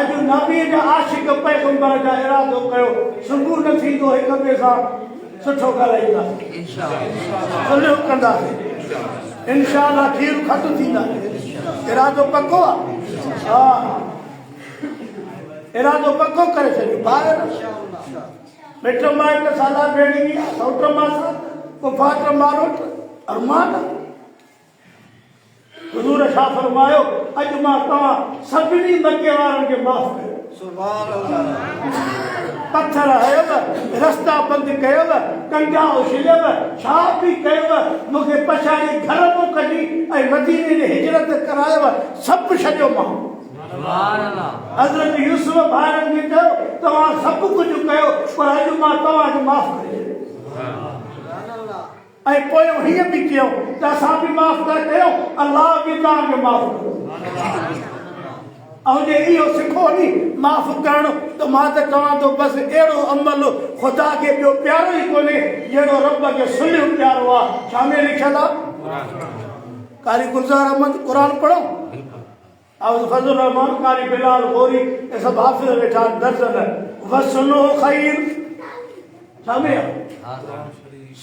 Speaker 1: अॼु नबी जा आशिक पैगंबर जा इरादो कयो सुबुह न थींदो हिक ॿिए सां सुठो ॻाल्हाईंदासीं इंशाअल्लाह कंदासीं इंशाअल्लाह खीर खटि थींदा इरादो पको आहे हा इरादो पको करे छॾियो ॿार मिट माइट साला भेड़ी सौट मासा कुफात मारोट अरमान हुज़ूर छा फरमायो अॼु मां तव्हां सभिनी मके वारनि खे माफ़ कयो सुभान अल्लाह पत्थर हयव रस्ता बंदि कयव कंडा उछलियव छा बि कयव मूंखे पछाड़ी घर मां कढी ऐं मदीने जी हिजरत करायव सभु छॾियो मां हज़रत यूसुफ भाइरनि खे चयो तव्हां सभु कुझु कयो पर अॼु मां तव्हांखे माफ़ करे ऐं पोइ हीअं बि कयूं त असां बि माफ़ था कयूं अलाह बि तव्हांखे माफ़ कयो ऐं जे इहो सिखो नी माफ़ करणु त मां त चवां थो बसि अहिड़ो अमल ख़ुदा खे ॿियो प्यारो ई कोन्हे जहिड़ो रब खे सुलियो प्यारो आहे छा में लिखियलु आहे कारी गुलज़ार अहमद क़ुर पढ़ो फज़ल रहमान कारी बिलाल गोरी ये सब हाफ़िज़ वेठा दर्जन वसनो खैर छा में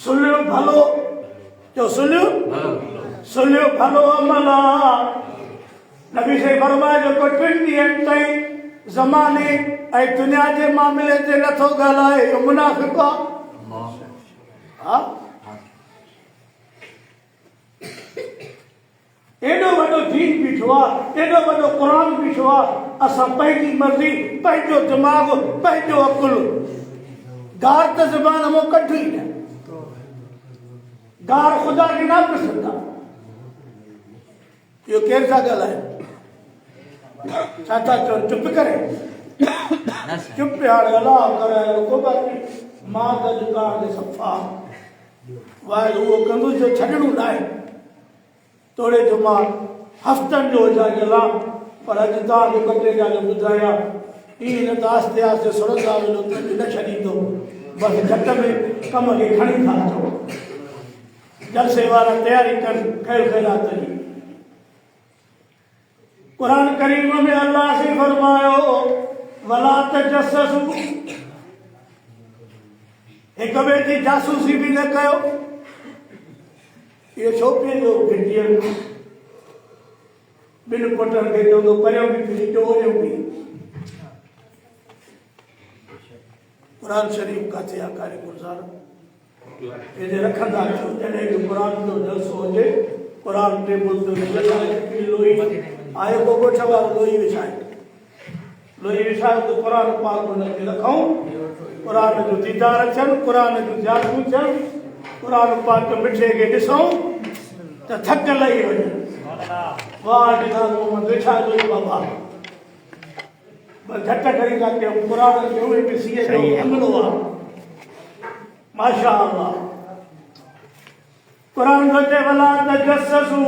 Speaker 1: सुलियो भलो जो सुलियो भलो अमल नबी से फरमाए जो को 20 ॾींहनि ताईं ज़माने ऐं दुनिया जे मामले ते नथो ॻाल्हाए इहो मुनाफ़िक़ आहे हा एॾो वॾो दीन बीठो आहे एॾो वॾो क़ुर बीठो आहे असां पंहिंजी मर्ज़ी पंहिंजो दिमाग़ पंहिंजो अकुलु गार त ज़बान मां कढी न गार ख़ुदा खे न पसंदि आहे इहो केरु था ॻाल्हाए छा था चवनि चुप करे चुप हाणे अलाह करे को बात मां त दुकान ते सफ़ा वाह वो कंदो जो छॾणो न आहे तोड़े जो मां हफ़्तनि जो हुजां गला पर अॼु तव्हांखे ॿ टे ॻाल्हियूं ॿुधाया ईअं न त आस्ते आस्ते सुरंदा वञो त न छॾींदो बसि झट में कम खे खणी था अचो जलसे वारा तयारी कनि ख़ैर ख़ैरात जी कुरान करीम में अल्लाह से फरमायो वला तजस्ससु हिक ॿिए जी जासूसी बि न कयो इहो छो पंहिंजो भिटियल ॿिनि पुटनि खे चवंदो परियों बि पी चोरियों बि कुरान शरीफ़ काथे आहे कारी गुज़ार हिते रखंदा अचो जॾहिं बि क़ुरान जो जलसो हुजे क़ुरान टेबल ते लोई आयो को ॻोठ वारो लोई विछायो त क़ुरान पाक हुनखे रखूं क़ुरान जो दीदार अचनि क़ुरान जूं ज़ियारतूं थियनि क़ुरान पाक मिठे खे ॾिसूं त थक लही वञे वाह मोहम्मद विछायो लोई बाबा बस झट करी था कयूं क़ुरान खे उहे बि सीए जो हमिलो आहे माशा अल्लाह कुरान जो चए वला तजस्ससु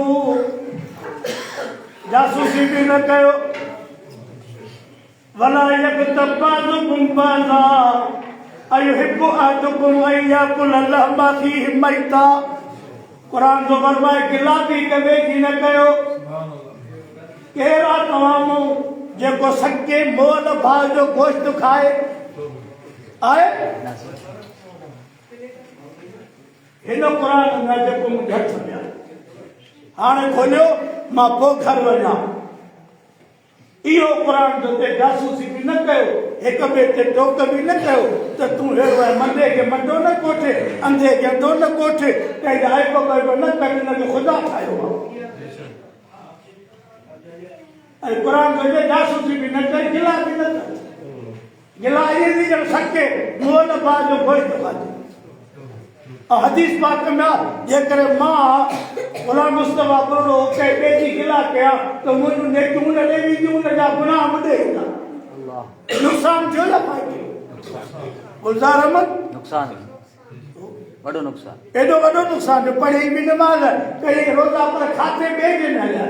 Speaker 1: जासूसी भी न कयो वला यकतब बाज़ुकुम बाज़ा अयुहिब्बु अहदुकुम अन याकुल लहम अखीहि मैता कुरान जो फरमाए गिला भी कबे की न कयो केरा तमामो जेको सके मोल भाव जो गोश्त खाए आए हिन क़ुरान में जेको मुंहिंजे हथ में आहे हाणे खोलियो मां पोइ घर वञा इहो क़ुरान जो ते जासूसी बि न कयो हिक ॿिए ते टोक बि न कयो त तूं अहिड़ो आहे मंडे खे मंडो न कोठे अंधे खे अंधो न कोठे कंहिंजा आइबो वाइबो न कर हिनखे ख़ुदा ठाहियो आहे ऐं क़ुरान जो चए जासूसी बि न कर गिला बि न कर गिला इहे थी ॼण सके मोल भाउ जो गोश्त खाधो हदीस पाक में जेकर मां गुलाम मुस्तफा बोलो के बेटी गिला कया तो मुझे नेकियूं न ॾेई दी उन जा गुनाह मुॾे ईंदा नुक़सान थियो न पाए गुलज़ार अहमद
Speaker 2: नुक़सान वॾो नुक़सान
Speaker 1: एॾो वॾो नुक़सान जो पढ़ी बि नमाज़ कई रोज़ा पर खाते ॿिए खे न हलिया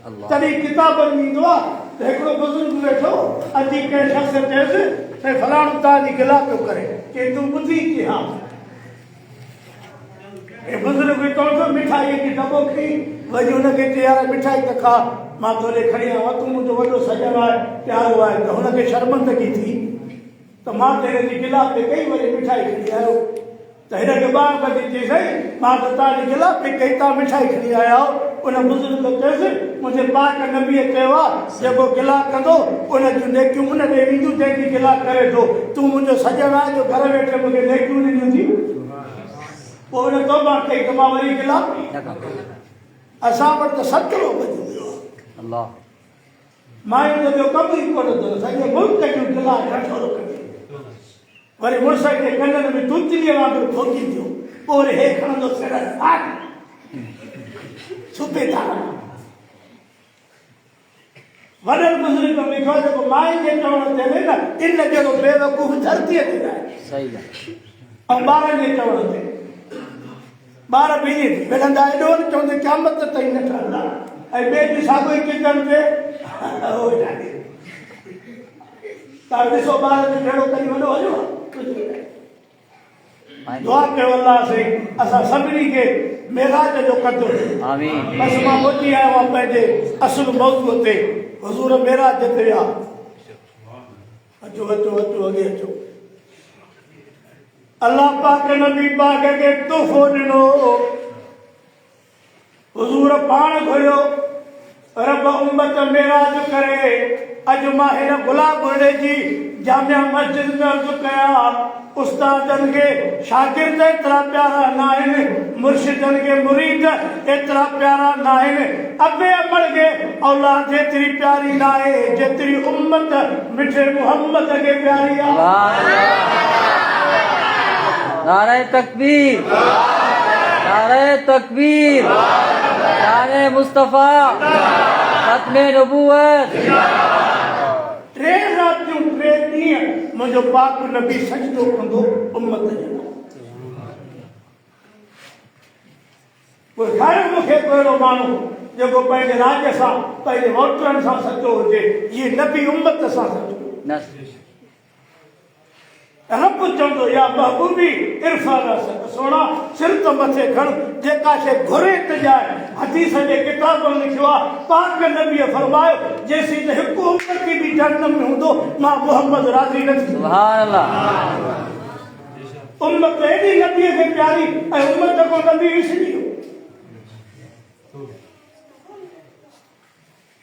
Speaker 1: तॾहिं किताबनि में ईंदो आहे त हिकिड़ो बुज़ुर्ग वेठो अची कंहिं शख़्स चयुसि त फलाणो तव्हांजी गिला पियो करे के तूं ॿुधी की हा बुजुर्ग भी कौन सा मिठाई की डबो खी वही उनके यार मिठाई त खा मां तोले खणी आवां तूं मुंहिंजो वॾो सजन आहे प्यारो आहे त हुनखे शर्मंदगी थी त मां तेरे जी गिलाफ पे कई वरी मिठाई खणी आयो त हिनखे ॿार बची चई सही मां त तव्हांजी गिलाफ पे कई तव्हां मिठाई खणी आया उन बुजुर्ग चयुसि मुंहिंजे पाक नबीअ चयो आहे जेको गिला कंदो उन जूं नेकियूं उन ॾे ईंदियूं जंहिंजी गिला करे थो तूं मुंहिंजो सजन आहे जो घर वेठे मूंखे नेकियूं ॾिनियूं थी पोइ उन तौबा कई त मां वरी गिला असां वटि त सतरो ॿधी वियो
Speaker 2: अल्लाह
Speaker 1: माइयुनि जो कमु ई कोन थो सॼे मुल्क जूं गिला ठठोरो कढे वरी मुड़ुस खे कननि में तुतलीअ वांगुरु ठोकी दियो पोइ वरी हे खणंदो सिर छुपे था वॾनि बुज़ुर्ग में लिखो जेको माई जे चवण ते न इन जहिड़ो बेवकूफ़ धरतीअ ते न आहे
Speaker 2: सही ॻाल्हि
Speaker 1: ऐं ॿारनि जे चवण ते ॿार बि ईअं मिलंदा एॾो न चवंदे क़यामत ताईं न ठहंदा ऐं ॿिए ॾींहुं साॻियो ई किचन ते तव्हां ॾिसो ॿार जो जहिड़ो कॾहिं वॾो हलियो दुआ कयो अलाह साईं असां सभिनी खे मेराज जो कदुर
Speaker 2: आमीन
Speaker 1: बसि मां पहुची आयो आहियां पंहिंजे असुल मौज़ूअ ते हुज़ूर मेराज ते विया अचो अचो अचो अॻे अचो अल्लाह पाक नबी पाक के तोहफ़ो ॾिनो हुज़ूर पाण घुरियो रब उम्मत मेराज करे अॼु मां हिन गुलाब घोड़े जी जामिया मस्जिद में अर्ज़ु कया उस्तादनि खे शागिर्द एतिरा प्यारा न आहिनि मुर्शिदनि खे मुरीद एतिरा प्यारा न आहिनि अबे अमड़ खे औलाद जेतिरी प्यारी न आहे जेतिरी उम्मत मिठे मुहम्मद खे प्यारी आहे
Speaker 2: नारे तकबीर नारे तकबीर नारे मुस्तफा खत्मे नबूवत
Speaker 1: टे रातियूं टे ॾींहं मुंहिंजो पाक नबी सजदो कंदो उम्मत जे कोई घर मूंखे कहिड़ो माण्हू जेको पंहिंजे राज्य सां पंहिंजे वोटरनि सां सचो हुजे, ये नबी उम्मत सां सचो। रब चवंदो या महबूबी इरफान सोना सिर तो मथे खण, जेका शइ घुरे त ॼाए। हदीस जे किताब में लिखियो आहे, पाक नबीअ फरमायो, जेसी त हिकु उम्मती बि जन्नत में हूंदो, मां मोहम्मद राज़ी न थींदो।
Speaker 2: सुभान अल्लाह।
Speaker 1: उम्मत एॾी नबीअ खे प्यारी ऐं उम्मत को नबी विसरी वियो।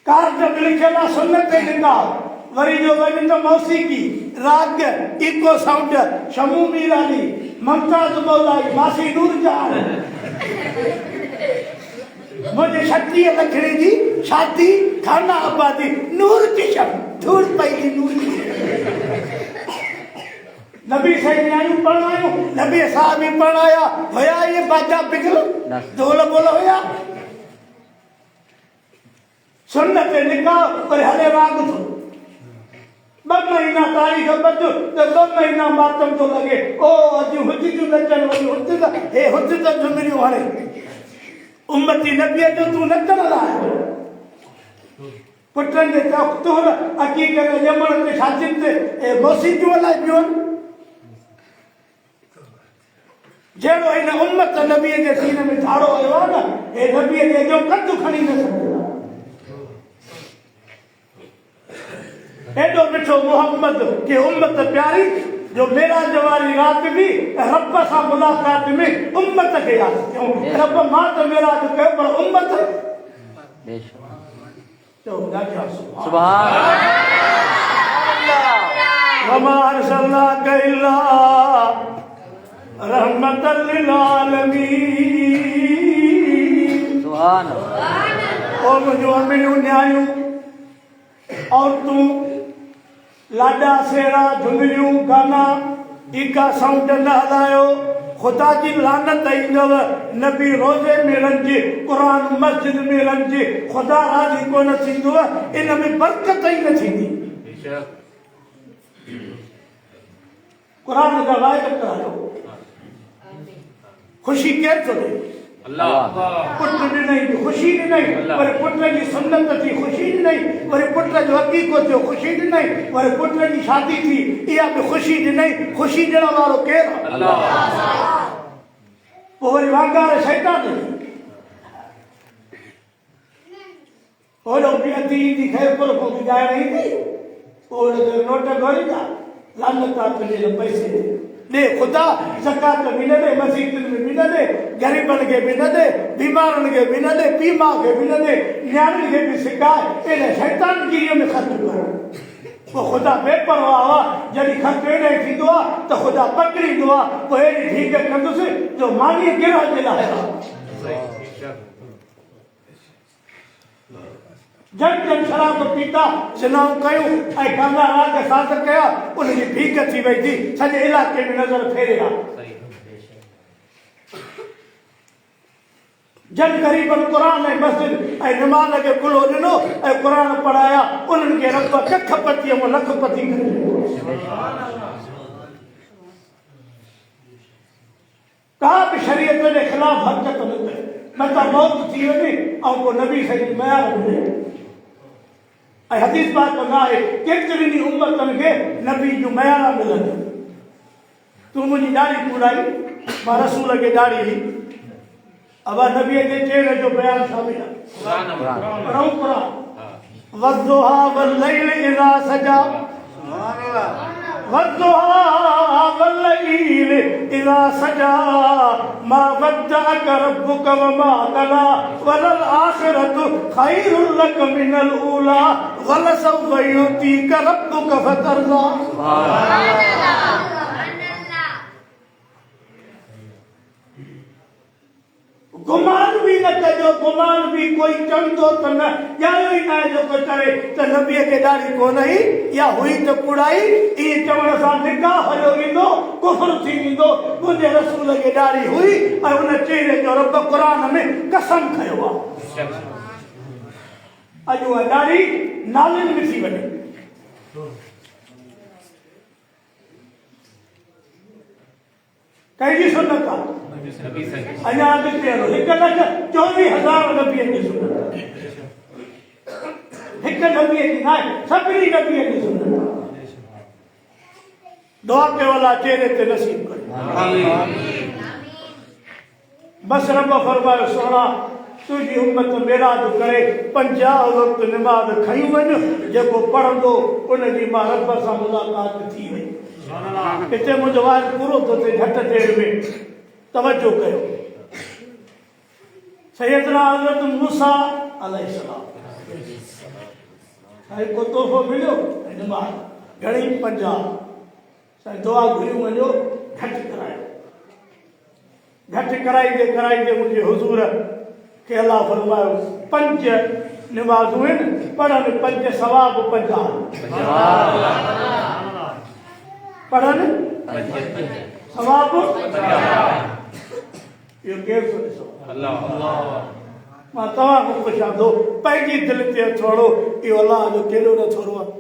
Speaker 1: कारजब लिखियल आहे सुन्नत निकाह, वरी जो वञ त मौसीकी, राग, इको साउंड, शमू मीरानी, ममताज मौलाई, मासी नूरजहान। मुझे 36 लखड़ी जी शादी, थाना आबादी, नूर किशम, धूल पई नूर नबी सही न्याणियूं पढ़ायूं, नबी साहब भी पढ़ाया होया, ये बाजा पिघल ढोल बोल होया। सुन्नत निकाह पर हले राग थो, 2 महीना तारीख़ बचो त 2 महीना मातम तो लगे। ओ अॼु हुज जूं नचण वरी हुज त हे हुज त झुमरियूं हाणे उम्मती नबीअ जो तूं नचण लाइ पुटनि जे तौर अक़ीक़त ॼमण ते शादियुनि ते मौसीक़ियूं हलाए पियूं आहिनि। जहिड़ो हिन उम्मत नबीअ जे सीने में धाड़ो आयो आहे न, हे नबीअ जे जो कदु खणी न सघंदा। एडो मिठो मोहम्मद के उम्मत प्यारी, जो मेराज वारी रात भी रब सां मुलाकात में उम्मत के याद क्यों। रब मां तो मेराज कयो पर उम्मत तो सुभान अल्लाह। वमा अरसलनाका इल्ला रहमतल लिल आलमीन। सुभान अल्लाह। ओ मुझो अमीनियूं न्याणियूं और तू लाडा सेरा झुमरियूं गाना इका साउंड न हलायो, खुदा जी लानत ईंदव। नबी रोज़े में रंजे, कुरान मस्जिद में रंजे, खुदा राज़ी कोन थींदो, इन में बरकत ई न थींदी। कुरान जा वाइदा करायो, खुशी केर थो ॾे? अल्लाह। पुट ॾिनई खुशी ॾिनई, वरी पुट जी सुन्नत थी खुशी ॾिनई, वरी पुट जो अक़ीक़ो थियो खुशी ॾिनई, वरी पुट जी शादी थी इहा बि खुशी ॾिनई। खुशी ॾियण वारो केरु आहे? अल्लाह। पोइ वरी वांगार शैतान ओड़ो बि अधी ईंदी ख़ैर पर पोइ ॻाइण ईंदी, पोइ नोट घुरींदा, लानत आहे तुंहिंजे पैसे दे खुदा। ज़कात भी न दे, मस्जिद में भी न दे, गरीबन के भी न दे, बीमारन के भी न दे, पीमा के भी न दे, न्याणी के भी सिखाए। इन शैतान की में खर्च कर। वो खुदा बेपरवाह हुआ, जॾहिं खर्च एॾे थींदो आहे त खुदा पकड़ींदो आहे, पोइ अहिड़ी ठीक कंदुसि जो मानी गिरह जे लाइ जन जन शराब पीता सिनाऊं कयूं ऐं गाना राग साज़ कया, उनजी भीख थी वई थी, सॼे इलाइक़े में नज़र फेरे आहे। जन ग़रीबन कुरान ऐं मस्जिद ऐं निमाज़ खे खुलो ॾिनो ऐं कुरान पढ़ाया, उन्हनि खे रब कखपतीअ में लखपती करे। का बि शरीयत जे ख़िलाफ़ हरकत न करे, न त मौत थी वञे ऐं को नबी सही मयार हुजे। ऐं हदीस पाक में आहे, केतिरनि उम्मतनि खे नबी जूं मयारा मिलनि। तूं मुंहिंजी दाढ़ी पूराई, मां रसूल खे दाढ़ी हुई, अब नबी के चेहरे जो बयान शामिल है। वद्दुहा वल्लैल इज़ा सजा, वद्दुहा वल्लैल इज़ा सजा, मा वद्दअक रब्बुक वमा क़ला, वलल आखिरतु खैरुल लक मिनल ऊला, वलसौफ युतीक रब्बुक फतरज़ा। गुमान भी न कजो, गुमान भी कोई चवंदो त न ॼाणो ई न आहे जो कोई करे त नबीअ खे दाढ़ी कोन हुई या हुई त पुड़ाई। इहे चवण सां निकाह हलियो ईंदो, कुफ्र थी वेंदो। मुंहिंजे रसूल खे दाढ़ी हुई ऐं उन चेहरे जो रब क़ुरान में कसम खयो आहे। अॼु उहा दाढ़ी नालनि में थी वञे। कंहिंजी सुन्नत आहे? अञा अॻिते हलो 1,24,000 नबीअ जी सुन्नत, हिकु नबीअ जी नाहे, सभिनी नबीअ जी सुन्नत। दुआ कयो अल्लाह चेहरे ते नसीब करे। बस रब फरमायो सोना तुझी उम्मत मेराज करे 50 वक्त नमाज खई वञ, जेको पढ़ंदो उनजी मां रब सां मुलाक़ात थी वई। हिते मुंहिंजो वाइद पूरो थो थिए घटि देर में, तवजो कयो। सैयदना हज़रत मूसा अलैहिस्सलाम साईं को तोहफ़ो मिलियो नमाज घणी 50 साईं दुआ घुरियूं वञो घटि करायो। घटि कराईंदे मुंहिंजे हुज़ूर खे अल्लाह फरमायो 5 नमाज़ूं आहिनि, पढ़नि 5 सवाब 50, पढ़नि सवाब 50। इहो केरु थो ॾिसो? मां तव्हां खां पुछां थो, पंहिंजी दिलि ते थोरो इहो अलाह जो केॾो न थोरो आहे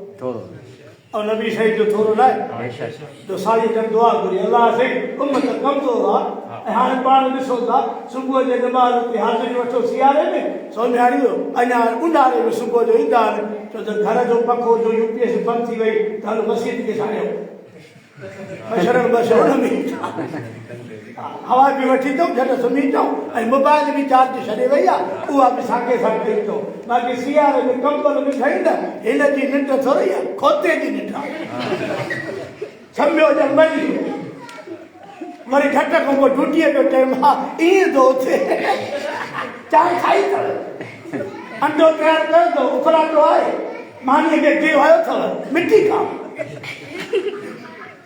Speaker 1: और नबी सही जो थोरो न आहे। जो साईं जन दुआ घुरी अलाह साईं उम्मत कमज़ोर आहे ऐं हाणे पाण ॾिसो था सुबुह जे नमाज़ ते हाज़िरी वठो सियारे में, सोन्याड़ियो अञा ऊन्हारे में सुबुह जो ईंदा आहिनि, छो त घर जो पखो जो UPS बंदि थी वई त हलो मस्जिद खे साड़ियो बशरण में हवा बि वठी अचूं झटि सुम्ही अचूं ऐं मोबाइल बि चार्ज छॾे वई आहे, उहा बि साॻे सां कई अचूं। बाक़ी सियारे में कंबल बि ठही न, हिन जी निंड थोरी आहे, खोते जी निंड आहे। सम्झो ॼण मरी वरी घटि खां पोइ ड्यूटीअ जो टाइम आहे, ईअं थो थिए चांहि खाई अथव, अंडो तयारु कयो अथव, उफराटो आहे, मानीअ खे गिहु आयो अथव, मिठी खाओ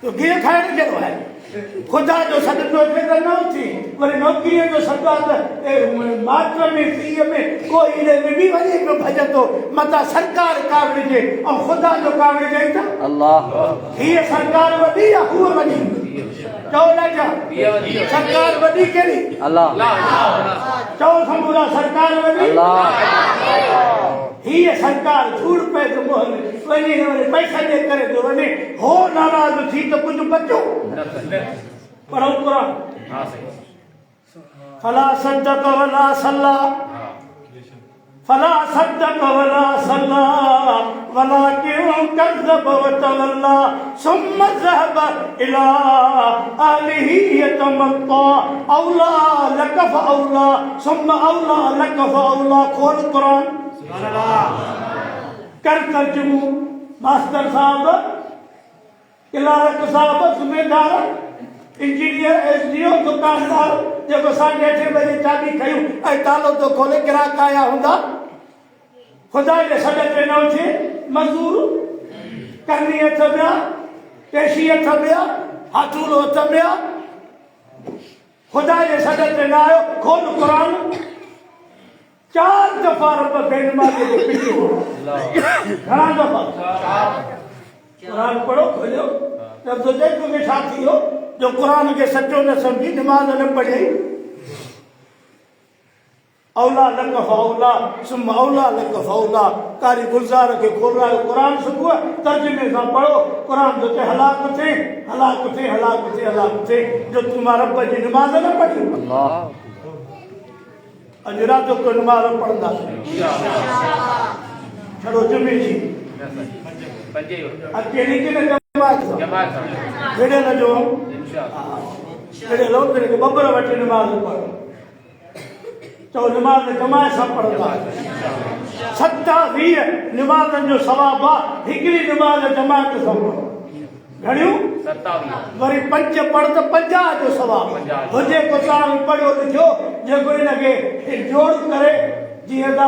Speaker 1: तो गिहु खाइण कहिड़ो आहे? ख़ुदा जो सॾु थिए त न थी, वरी नौकरीअ जो सॾु आहे त मात्र में सीअ में कोई इने में बि वञे पियो भॼंदो, मथां सरकार का विझे ऐं ख़ुदा जो का विझे त अल्लाह। हीअ सरकार वॾी आहे, हूअ वॾी चओ न जा सरकार वॾी कहिड़ी? अल्लाह। चओ समूरा सरकार वॾी अल्लाह। हीअ सरकार धूड़ पए थो मुंहं में, वञी वरी पैसा ॾेई करे थो वञे, हो नाराज़ थी त कुझु बचो। पढ़ो क़ुरान। फला सद्दक़ वला सल्ला, फला सद्दक़ वला सल्ला वलाकिन कज़्ज़ब वतवल्ला सुम्मा ज़हब इला अहलिही यतमत्ता औला लक फऔला सुम्मा औला लक फऔला। खोल क़ुरान कर तर्जुमो। मास्टर साहब, क्लार्क साहब, ज़िम्मेदार, इंजीनियर, SDO, दुकानदार जेको 8:30 बजे चाबी खयूं ऐं तालो तो खोले ग्राहक आया हूंदा, ख़ुदा जे सॾ ते न उथे, मज़दूर करनी हथ में, पेशी हथ में, हाथूलो हथ में, ख़ुदा जे सॾ ते न आयो। खोल क़ुरान। 4 दफ़ा रब बेनमाज़ी जो पिटियो, घणा दफ़ा? क़ुरान पढ़ो, खोलियो, तब तो देखो के छा थी हो जो क़ुरान के सचो न समझी, नमाज न पढ़ी। औला लक फौला सुम्मा औला लक फौला। कारी गुलजार के खोल रहा है क़ुरान, सुबुह तर्जुमे सां पढ़ो क़ुरान जो हलाक थे हलाक थे हलाक थे हलाक थे जो तुम्हारा रब जी नमाज न पढ़ी। अल्लाह। अॼु राति को नमाज पढ़ंदा छड़ो जुमे जी अकेली की न जमात भेड़े न जो भेड़े लोग तेरे के बब्बर वठी नमाज पढ़ो, तो नमाज जमात सां पढ़ंदा 27 नमाज़नि जो सवाब आहे, हिकिड़ी नमाज जमात सां पढ़ो। घणियूं? 27। वरी 5 पढ़ त 50 जो सवाब हुजे। क़ुरान पढ़ियो लिखियो जेको इनखे जोड़ करे, जीअं त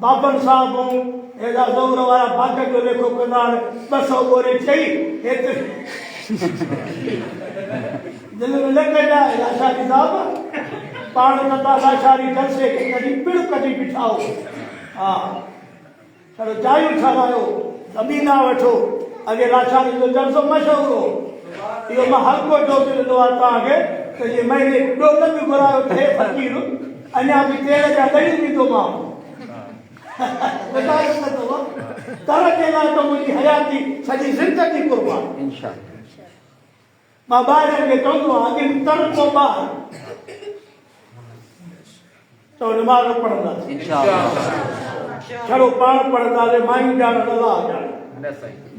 Speaker 1: बाबन साहब हेॾा ज़ोर वारा भाग जो लेखो कंदा आहिनि, 200 ॿोरी चई हेतिरी दिलि में न कजाए लाशारी साहब, पाण त तव्हां लाशारी जलसे खे कॾहिं पिण कढी बिठाओ। हा छड़ो चाहियूं ठारायो, ज़मीना वठो। अॻे लाशारी जो जलसो मशहूरु हो, इहो मां हल्को जोत ॾिनो आहे तव्हांखे त जीअं महीने ॾोल बि घुरायो थे फ़क़ीर, अञा बि तेल जा ॾही ॾींदोमांव। तर जे लाइ त मुंहिंजी हयाती सॼी ज़िंदगी कुर्बान। मां ॿारनि खे चवंदो आहियां अॻे तर को ॿार तो नमाज पढ़ंदा
Speaker 2: इंशाअल्लाह।
Speaker 1: चलो पाण पढ़ंदासीं माई ॼाण अलाह ॼाणे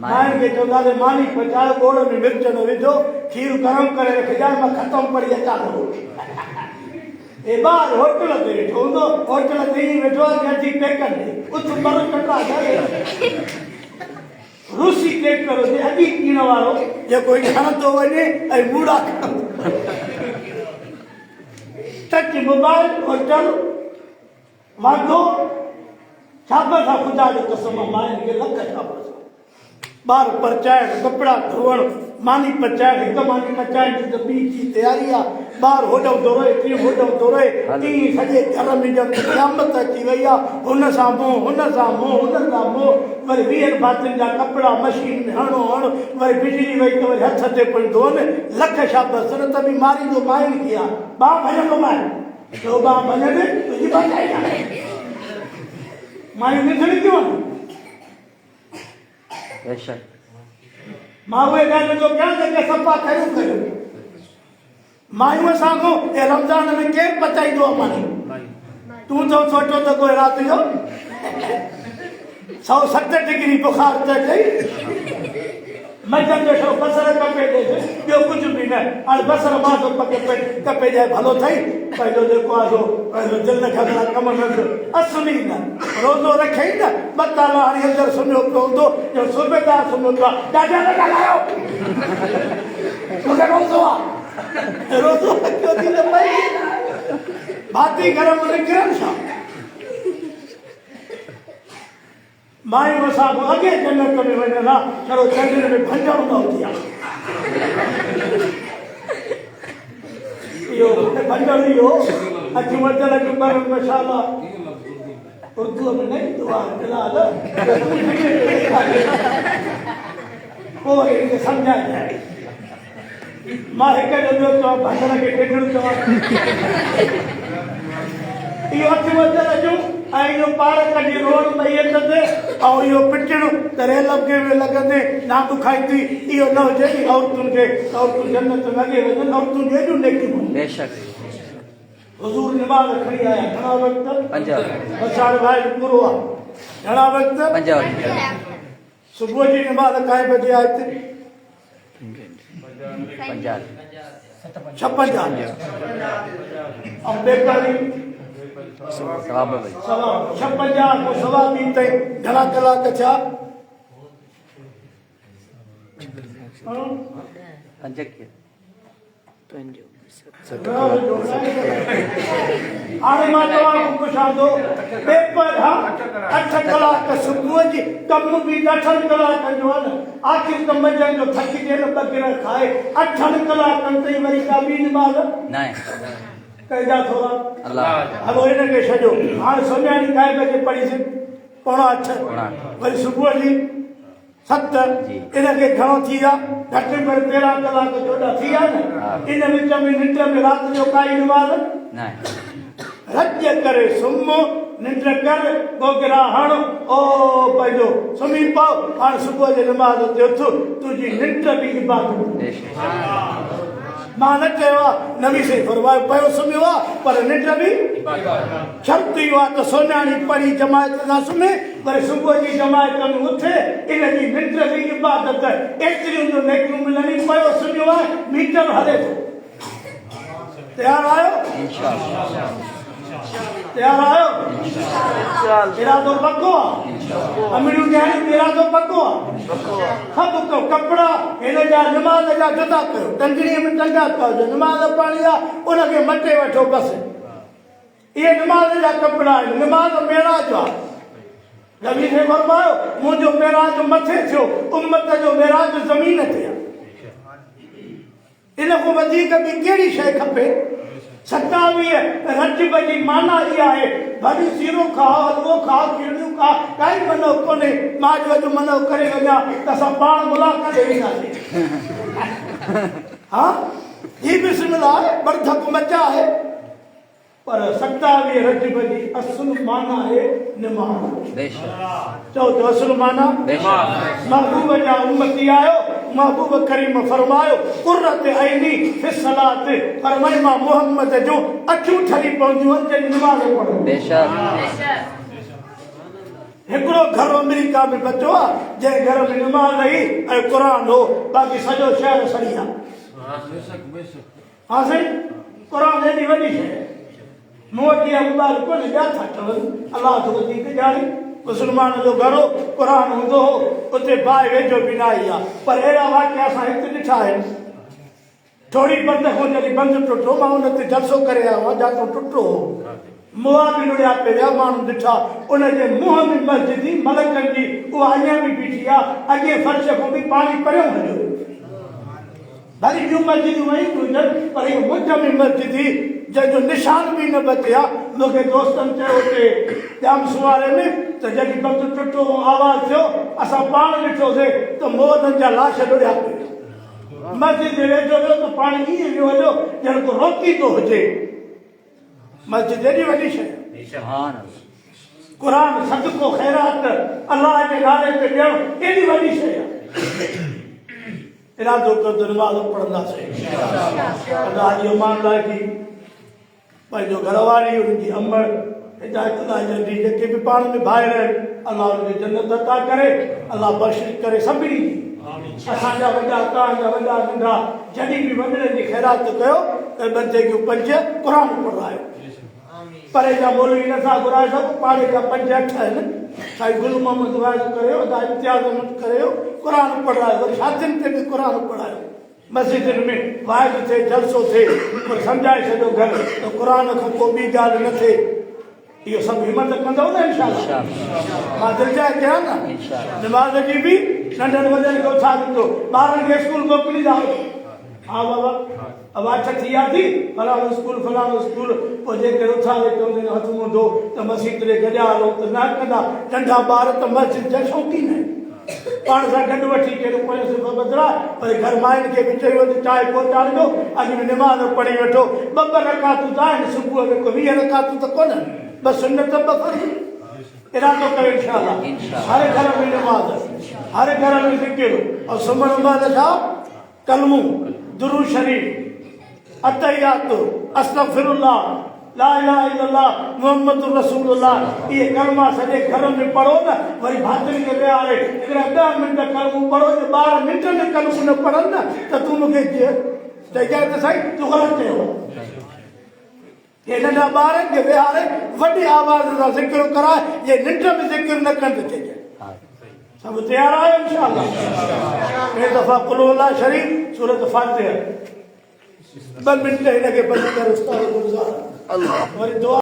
Speaker 1: माई खे चवंदासीं मानी पचाए गोड़ में मिर्च न विझो खीर गरम करे रखजांइ मां ख़तम पढ़ी अचां थो ए ॿार होटल ते वेठो हूंदो होटल ते ई वेठो आहे अची पेकनि ते उथ पर कटा रूसी ट्रैक्टर हुजे अॼु पीअण वारो जेको खणंदो वञे ऐं बूढ़ा टच मोबाइल होटल वांदो छाप सां ख़ुदा जो कसम माइनि खे लख छाप सां ॿार परचाइण कपिड़ा धोअण मानी पचाइण हिकु मानी पचाइण जी त ॿी जी तयारी आहे ॿार होॾो थो रहे टीं होॾो थो रहे टीं सॼे घर में ॼण क़यामत अची वई आहे हुन सां मोह हुन सां मोह हुन सां मोह वरी 20 भातियुनि जा कपिड़ा मशीन में हणो हण वरी बिजली वई त वरी हथ ते पियूं धोअनि लख शाबस न त बि मारींदो माइनि खे आहे ॿार भॼंदो माए जो ॿार भॼंदे तुंहिंजी बचाई मायूं निकिरी थियूं आहिनि
Speaker 2: बेशक
Speaker 1: मां उहे ॻाल्हि थो कयां त सफ़ा कयूं मायूं साॻियो ऐं रमज़ान में केरु पचाईंदो आहे मानी तूं तो सोचो त कोई राति जो 107 डिग्री बुखार त अचई मंझंदि जो छो बसर कपे ॾेसि ॿियो कुझु बि न हाणे बसर मां कपे जाए भलो अथई पंहिंजो जेको आहे सो पंहिंजो दिलि न खगड़ा कम न असली न रोज़ो रखई न ॿ ताला हाणे अंदरि सुम्हियो पियो हूंदो जो सूबेदार सुम्हियो पियो आहे ॾाढा न ॻाल्हायो मूंखे रोज़ो आहे रोज़ो रखियो थी त पई भाती घर में निकिरनि छा मायूं सां अॻे जन्नत में वञनि हा चलो चंड में भंजण न हूंदी आहे इहो भंजण इहो अचु वधल अचु पर मशाला उर्दूअ में न ईंदो आहे फिलहाल पोइ वरी हिनखे सम्झाए मां हिकु जो ॿियो चवां भंजण खे टेकणु चवां इहो अचु वधल अचूं ऐं इहो पार कढी रोड ॿई हथ ते ऐं इहो पिटणु त रेल में लॻंदे नांग खाईंदी इहो न हुजे नी औरतुनि खे औरतूं जन्नत में अॻे वञनि औरतुनि जूं एॾियूं नेकियूं
Speaker 2: बेशक
Speaker 1: हुज़ूर निमाज़ खणी आया घणा वक़्त
Speaker 2: 5
Speaker 1: असां भाई पूरो आहे घणा वक़्त
Speaker 2: 5
Speaker 1: सुबुह जी निमाज़ काएं बजे आहे हिते 56 ऐं बेकारी
Speaker 2: सवा
Speaker 1: 56 को सवा 3 ताईं घणा कलाक छा
Speaker 2: 5
Speaker 1: हाणे मां तव्हांखे पुछां थो पेपर 8 कलाक सुबुह जी कम बि 8 कलाकनि जो आहे न आख़िर त मंझंदि जो थकिजे न ॿ खाए 8 कलाकनि ताईं वरी का ॿी निमाज़
Speaker 2: न
Speaker 1: कहिड़ा थोरा
Speaker 2: अल्लाह
Speaker 1: हलो हिनखे छॾियो हाणे सुम्हियाणी काएं बजे पढ़ीसीं 7:45 वरी सुबुह जी 7 इनखे घणो थी विया घटि में घटि 13 कलाक 14 थी विया न इन विच में निंड में राति जो काई निमाज़
Speaker 2: न
Speaker 1: रज करे सुम्हो निंड कर गोगिरा हण ओ पंहिंजो सुम्ही पओ हाणे सुबुह जे निमाज़ ते उथ तुंहिंजी निंड बि इबादत मां न चयो आहे नबी से फरमायो पियो सुम्हियो आहे पर निंड बि शर्त इहो आहे त सोन्याणी पढ़ी जमायत सां सुम्हे वरी सुबुह जी जमायत में उथे इनजी निंड बि इबादत एतिरियूं जो नेकियूं मिलनि पियो सुम्हियो आहे मीटर हले थो तयारु आहियो तयारु आहियो इरादो पको आहे अमीरियूं ॾियणियूं इरादो पको आहे सभु कपिड़ा हिन जा निमाज़ जा जुदा कयो टंगड़ीअ में टंगा कयो निमाज़ पाणी आहे उनखे मटे वठो बसि इहे निमाज़ जा कपिड़ा आहिनि निमाज़ मेराज आहे नबी से फरमायो मुंहिंजो मेराज मथे थियो उम्मत जो मेराज ज़मीन ते आहे इन खां वधीक ॿी कहिड़ी शइ खपे 27 रजब जी माना इहा आहे भली सीरो खा हलवो खा खीरनियूं खा काई मनो कोन्हे मां जो अॼु मनो करे वञा त असां पाण मुलाक़ात ईंदासीं हा ही बिस्मिल्लाह आहे बरधक मचा आहे पर 27 रजब जी असुल माना आहे निमाज़ चओ तो असुल माना महबूब जा उम्मती आयो महबूब करीम फरमायो कुर्रत ऐनी फि सलात फरमाए मां मोहम्मद जो अखियूं ठरी पवंदियूं आहिनि जॾहिं नमाज़ पढ़ो
Speaker 2: बेशक
Speaker 1: हिकिड़ो घर अमेरिका में बचो आहे जंहिं घर में नमाज़ आई ऐं क़ुरान हो बाक़ी सॼो शहर सड़ी आहे हाँ साईं क़ुरान एॾी वॾी शइ आहे मूं वटि इहा ॿार कोन्हे ॿिया था चवनि अलाह तो वधीक ॼाणे मुस्लमान जो घर हो क़ुरान हूंदो हो उते बाहि वेझो बि न आई आहे पर अहिड़ा वाक़िया असां हिते ॾिठा आहिनि थोरी बंद खां जॾहिं बंदि टुटो मां हुन ते जलसो करे आयो आहियां जातो टुटो हो मुआ बि लुड़िया पे विया माण्हू ॾिठा उनजे मुंहं में मस्जिद जी मलकनि जी उहा अञा बि बीठी आहे अॻे फर्श खां बि पाणी परियों हलियो भली ॿियूं मस्जिदूं वयूं हुजनि पर इहो मुंझ में मस्जिद जी जंहिंजो निशान बि न बचिया मूंखे दोस्तनि चयो हुते ॼाम सुवारे में त जॾहिं बंदि टुटो आवाज़ थियो असां पाण ॾिठोसीं त मोहननि जा लाश लुड़िया पिया मस्जिद जे वेझो वियो त पाणी ईअं वियो हलियो ॼण को रोकी थो हुजे मस्जिद एॾी वॾी शइ क़ुरान सदको ख़ैरात अलाह जे नाले ते ॾियणु एॾी वॾी शइ आहे इरादो कयो त नमाज़ पढ़ंदासीं अलाह जो मान लाइ की पंहिंजो घरवारी हुनजी अमर हिदायत लाइ जल्दी जेके बि पाण में भाइर आहिनि अलाह हुनखे जन्नत अता करे अलाह बख़्शिश करे सभिनी असांजा वॾा तव्हांजा वॾा नंढा जॾहिं बि वॾनि जी ख़ैरात कयो त बचे जूं 5 क़ुरान पढ़ायो परे जा मौलवी नथा घुराए सघो पाड़े जा 5 8 आहिनि साईं गुल मोहम्मद वाइज़ करियो अदा इम्तियाज़ अहमद करियो क़ुरान पढ़ायो वरी शादियुनि ते बि क़ुरान पढ़ायो मस्जिदुनि में वाइज़ थिए जलसो थिए पर सम्झाए छॾियो घर त क़ुरान खां को ॿी ॻाल्हि न थिए इहो सभु हिमत कंदव न इंशाअल्लाह मां दिलि चाहे कयां न नमाज़ जी बि नंढनि वॾनि खे छा ॾींदो ॿारनि खे स्कूल मोकिलींदा हा बाबा आवाज़ थी वियासीं फलाणो स्कूल पोइ जेके उथा चवंदे हथ मुंहुं धो त मस्जिद ॾे गॾिया हलो त न कंदा नंढा ॿार त मस्जिद जा शौक़ीन आहिनि पाण सां गॾु वठी कहिड़ो पोइ सिफ़ बदिराए वरी घर माइनि खे बि चयो त चांहि पहुचाईंदो अॼु में निमाज़ पढ़ी वठो 2 रकातूं त आहिनि सुबुह में को 20 रकातूं त कोन्हनि बसि सुन्नत 2 फर्ज़ इरादो कयो इंशाअल्लाह हर घर में निमाज़ हर घर में ज़िक्र और सुम्हण महिल छा कलमू दुरूद शरीफ अतहियात अस्तगफिरुल्लाह ला इलाहा इल्लल्लाह मुहम्मदुर रसूलुल्लाह ये कलमा सॼे घर में पढ़ो न वरी भातियुनि खे विहारे हिकिड़ा 10 मिंट कलमू पढ़ो जे 12 मिंट में कलमू न पढ़नि न त तूं मूंखे चई त साईं तूं ग़लति चयो हे नंढा ॿारनि खे विहारे वॾी आवाज़ सां ज़िक्र कराए जे निंड में ज़िक्र न कनि त चइजे सब तैयार आयो इंशाअल्लाह एक दफ़ा कुल अल्लाह शरीफ सूरत फातिहा 2 मिंट हिनखे बंदि करे उस्ताद गुज़ार अल्लाह वरी दुआ